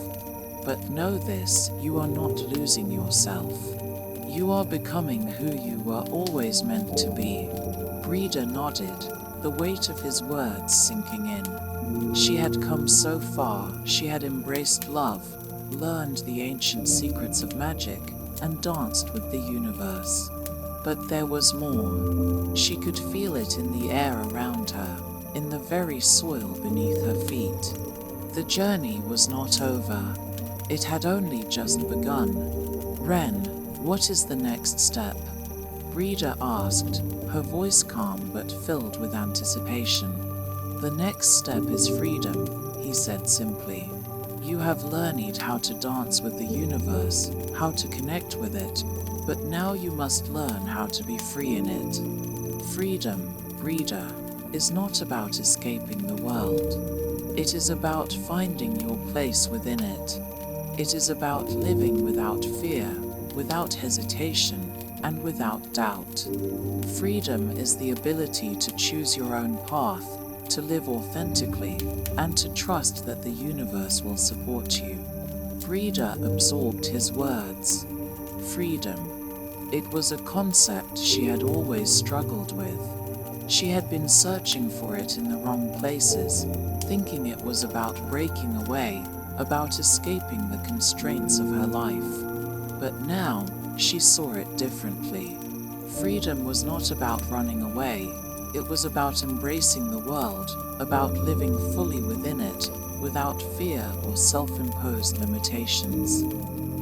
But know this, you are not losing yourself. You are becoming who you were always meant to be. Brida nodded, the weight of his words sinking in. She had come so far, she had embraced love, learned the ancient secrets of magic, and danced with the universe. But there was more. She could feel it in the air around her, in the very soil beneath her feet. The journey was not over. It had only just begun. Ren, what is the next step? Brida asked, her voice calm but filled with anticipation. The next step is freedom, he said simply. You have learned how to dance with the universe, how to connect with it, but now you must learn how to be free in it. Freedom, Brida, is not about escaping the world. It is about finding your place within it. It is about living without fear, without hesitation, and without doubt. Freedom is the ability to choose your own path, to live authentically, and to trust that the universe will support you. Brida absorbed his words. Freedom. It was a concept she had always struggled with. She had been searching for it in the wrong places, thinking it was about breaking away, about escaping the constraints of her life. But now, she saw it differently. Freedom was not about running away, it was about embracing the world, about living fully within it, without fear or self-imposed limitations.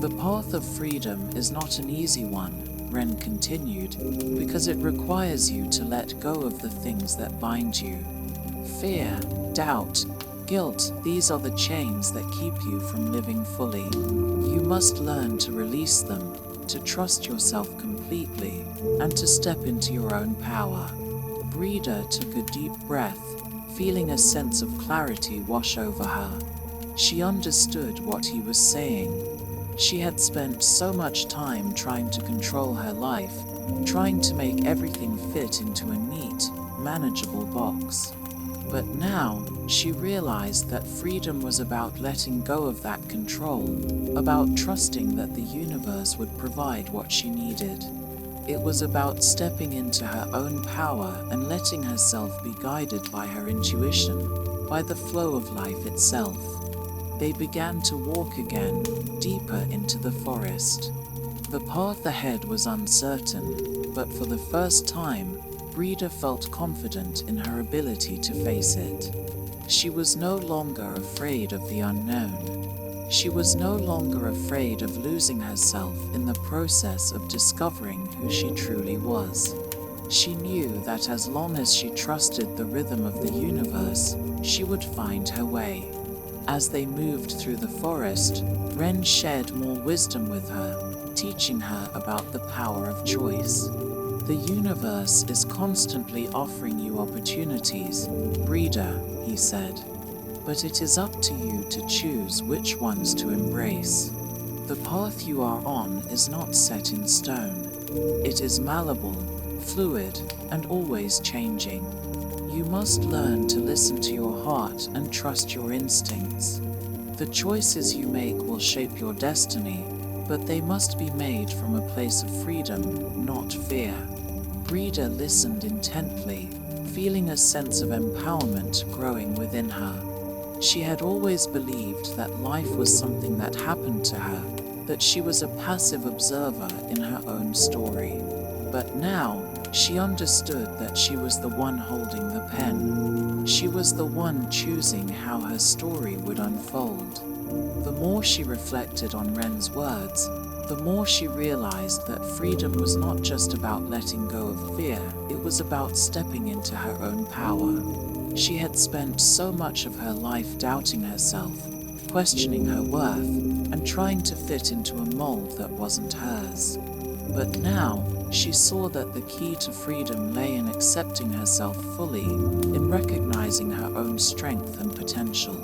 The path of freedom is not an easy one, Ren continued, because it requires you to let go of the things that bind you. Fear, doubt, guilt, these are the chains that keep you from living fully. You must learn to release them, to trust yourself completely, and to step into your own power. Brida took a deep breath, feeling a sense of clarity wash over her. She understood what he was saying. She had spent so much time trying to control her life, trying to make everything fit into a neat, manageable box. But now, she realized that freedom was about letting go of that control, about trusting that the universe would provide what she needed. It was about stepping into her own power and letting herself be guided by her intuition, by the flow of life itself. They began to walk again, deeper into the forest. The path ahead was uncertain, but for the first time, Brida felt confident in her ability to face it. She was no longer afraid of the unknown. She was no longer afraid of losing herself in the process of discovering who she truly was. She knew that as long as she trusted the rhythm of the universe, she would find her way. As they moved through the forest, Wren shared more wisdom with her, teaching her about the power of choice. The universe is constantly offering you opportunities, Brida, he said, but it is up to you to choose which ones to embrace. The path you are on is not set in stone. It is malleable, fluid, and always changing. You must learn to listen to your heart and trust your instincts. The choices you make will shape your destiny, but they must be made from a place of freedom, not fear. Brida listened intently, feeling a sense of empowerment growing within her. She had always believed that life was something that happened to her, that she was a passive observer in her own story. But now, she understood that she was the one holding the pen. She was the one choosing how her story would unfold. The more she reflected on Wren's words, the more she realized that freedom was not just about letting go of fear, it was about stepping into her own power. She had spent so much of her life doubting herself, questioning her worth, and trying to fit into a mold that wasn't hers. But now, she saw that the key to freedom lay in accepting herself fully, in recognizing her own strength and potential.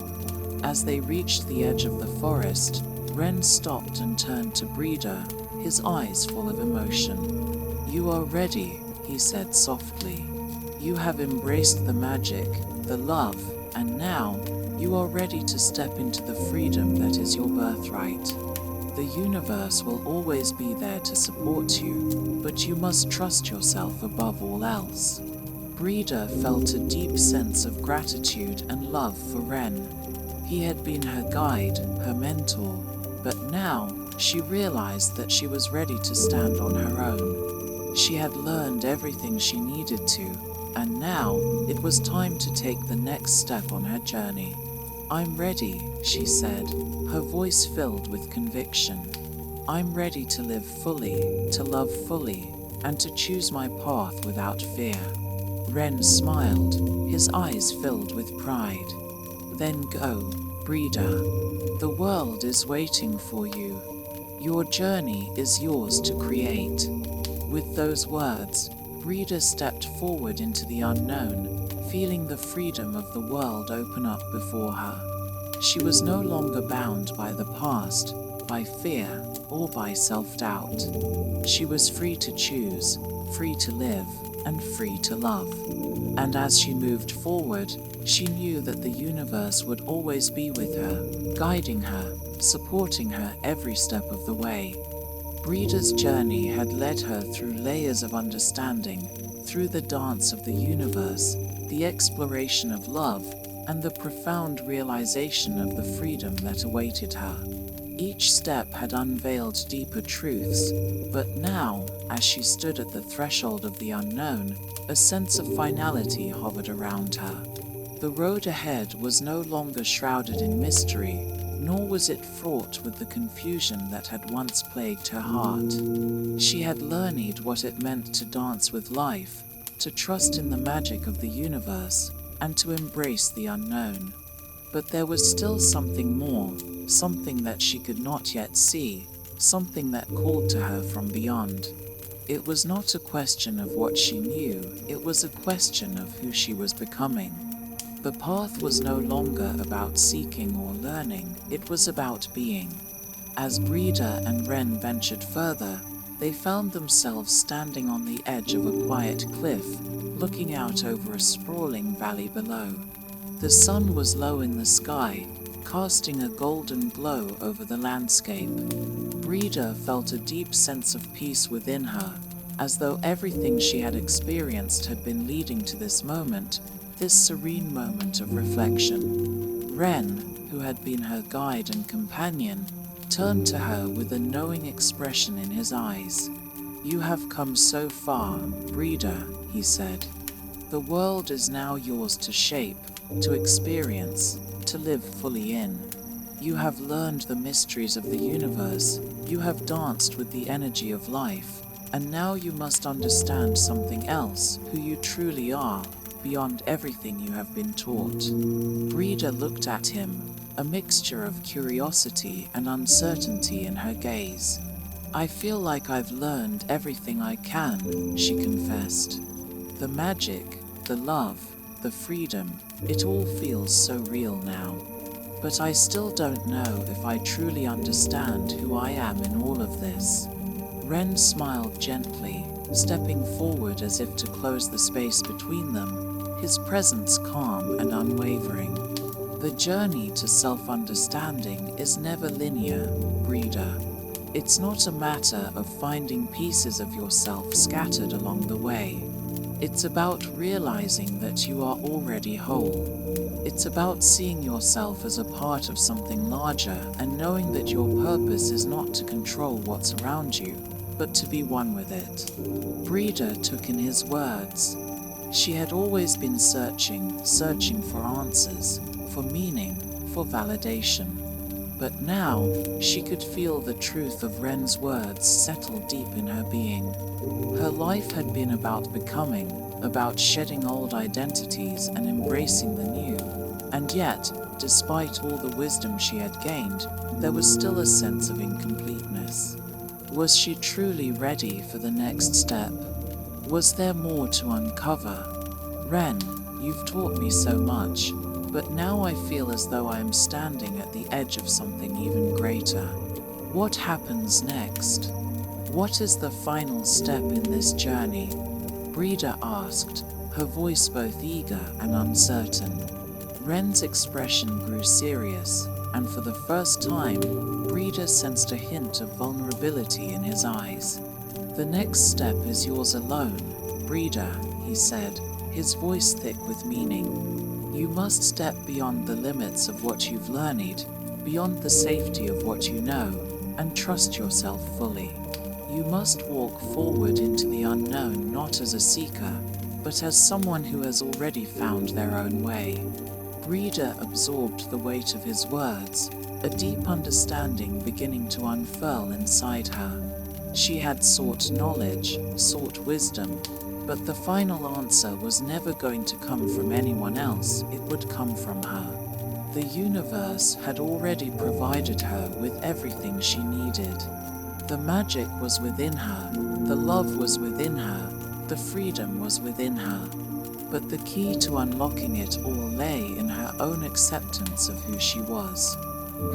As they reached the edge of the forest, Wren stopped and turned to Brida, his eyes full of emotion. "You are ready," he said softly. "You have embraced the magic, the love, and now you are ready to step into the freedom that is your birthright. The universe will always be there to support you, but you must trust yourself above all else." Brida felt a deep sense of gratitude and love for Wren. He had been her guide, her mentor, but now she realized that she was ready to stand on her own. She had learned everything she needed to, and now it was time to take the next step on her journey. "I'm ready," she said, her voice filled with conviction. "I'm ready to live fully, to love fully, and to choose my path without fear." Wren smiled, his eyes filled with pride. "Then go, Brida. The world is waiting for you. Your journey is yours to create." With those words, Brida stepped forward into the unknown, feeling the freedom of the world open up before her. She was no longer bound by the past, by fear, or by self-doubt. She was free to choose, free to live, and free to love. And as she moved forward, she knew that the universe would always be with her, guiding her, supporting her every step of the way. Brida's journey had led her through layers of understanding, through the dance of the universe, the exploration of love, and the profound realization of the freedom that awaited her. Each step had unveiled deeper truths, but now, as she stood at the threshold of the unknown, a sense of finality hovered around her. The road ahead was no longer shrouded in mystery, nor was it fraught with the confusion that had once plagued her heart. She had learned what it meant to dance with life, to trust in the magic of the universe, and to embrace the unknown. But there was still something more, something that she could not yet see, something that called to her from beyond. It was not a question of what she knew, it was a question of who she was becoming. The path was no longer about seeking or learning, it was about being. As Brida and Wren ventured further, they found themselves standing on the edge of a quiet cliff, looking out over a sprawling valley below. The sun was low in the sky, casting a golden glow over the landscape. Brida felt a deep sense of peace within her, as though everything she had experienced had been leading to this moment, this serene moment of reflection. Wren, who had been her guide and companion, turned to her with a knowing expression in his eyes. "You have come so far, Brida," he said. "The world is now yours to shape, to experience, to live fully in. You have learned the mysteries of the universe, you have danced with the energy of life, and now you must understand something else, who you truly are, beyond everything you have been taught." Brida looked at him, a mixture of curiosity and uncertainty in her gaze. "I feel like I've learned everything I can," she confessed. "The magic, the love, the freedom, it all feels so real now. But I still don't know if I truly understand who I am in all of this." Wren smiled gently, stepping forward as if to close the space between them, his presence calm and unwavering. "The journey to self-understanding is never linear, Brida. It's not a matter of finding pieces of yourself scattered along the way. It's about realizing that you are already whole. It's about seeing yourself as a part of something larger and knowing that your purpose is not to control what's around you, but to be one with it." Brida took in his words. She had always been searching for answers, for meaning, for validation. But now, she could feel the truth of Wren's words settle deep in her being. Her life had been about becoming, about shedding old identities and embracing the new. And yet, despite all the wisdom she had gained, there was still a sense of incompleteness. Was she truly ready for the next step? Was there more to uncover? "Wren, you've taught me so much, but now I feel as though I am standing at the edge of something even greater. What happens next? What is the final step in this journey?" Brida asked, her voice both eager and uncertain. Wren's expression grew serious, and for the first time, Brida sensed a hint of vulnerability in his eyes. "The next step is yours alone, Brida," he said, his voice thick with meaning. "You must step beyond the limits of what you've learned, beyond the safety of what you know, and trust yourself fully. You must walk forward into the unknown not as a seeker, but as someone who has already found their own way." Brida absorbed the weight of his words, a deep understanding beginning to unfurl inside her. She had sought knowledge, sought wisdom, but the final answer was never going to come from anyone else, it would come from her. The universe had already provided her with everything she needed. The magic was within her, the love was within her, the freedom was within her. But the key to unlocking it all lay in her own acceptance of who she was.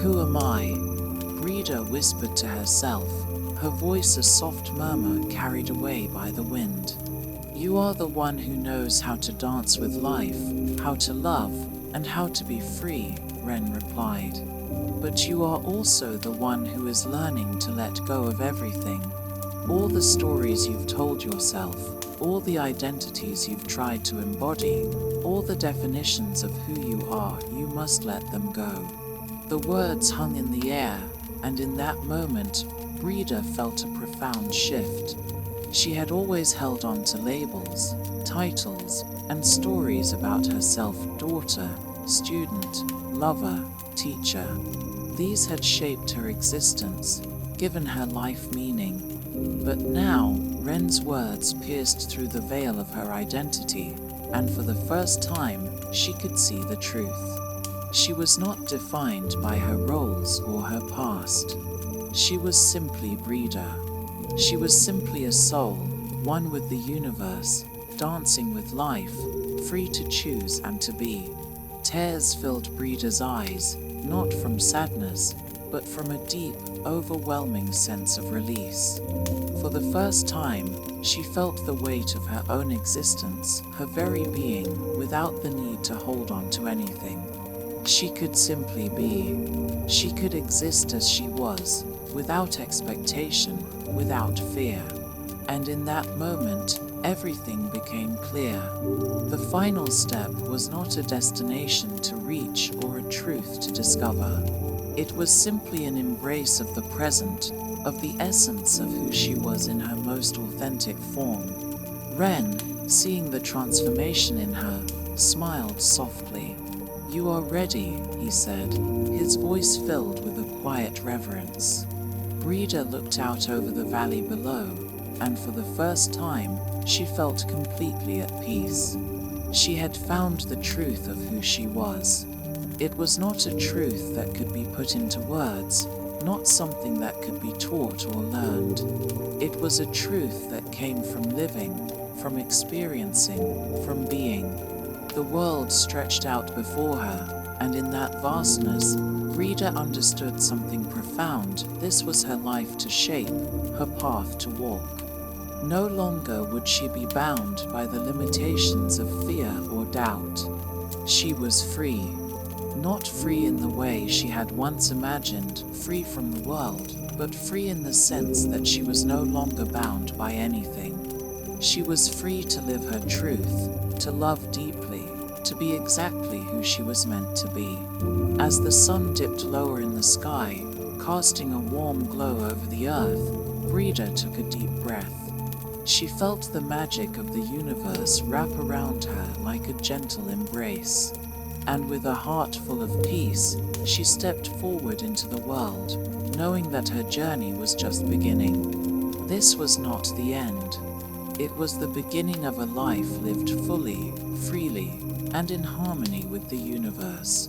"Who am I?" Brida whispered to herself, her voice a soft murmur carried away by the wind. "You are the one who knows how to dance with life, how to love, and how to be free," Wren replied. "But you are also the one who is learning to let go of everything. All the stories you've told yourself, all the identities you've tried to embody, all the definitions of who you are, you must let them go." The words hung in the air, and in that moment, Brida felt a profound shift. She had always held on to labels, titles, and stories about herself: daughter, student, lover, teacher. These had shaped her existence, given her life meaning. But now, Wren's words pierced through the veil of her identity, and for the first time, she could see the truth. She was not defined by her roles or her past. She was simply Brida. She was simply a soul, one with the universe, dancing with life, free to choose and to be. Tears filled Brida's eyes, not from sadness, but from a deep, overwhelming sense of release. For the first time, she felt the weight of her own existence, her very being, without the need to hold on to anything. She could simply be. She could exist as she was, without expectation, without fear. And in that moment, everything became clear. The final step was not a destination to reach or a truth to discover. It was simply an embrace of the present, of the essence of who she was in her most authentic form. Ren, seeing the transformation in her, smiled softly. "You are ready," he said, his voice filled with a quiet reverence. Brida looked out over the valley below, and for the first time, she felt completely at peace. She had found the truth of who she was. It was not a truth that could be put into words, not something that could be taught or learned. It was a truth that came from living, from experiencing, from being. The world stretched out before her, and in that vastness, Brida understood something profound. This was her life to shape, her path to walk. No longer would she be bound by the limitations of fear or doubt. She was free. Not free in the way she had once imagined, free from the world, but free in the sense that she was no longer bound by anything. She was free to live her truth, to love deeply, to be exactly who she was meant to be. As the sun dipped lower in the sky, casting a warm glow over the earth, Brida took a deep breath. She felt the magic of the universe wrap around her like a gentle embrace. And with a heart full of peace, she stepped forward into the world, knowing that her journey was just beginning. This was not the end. It was the beginning of a life lived fully, freely, and in harmony with the universe.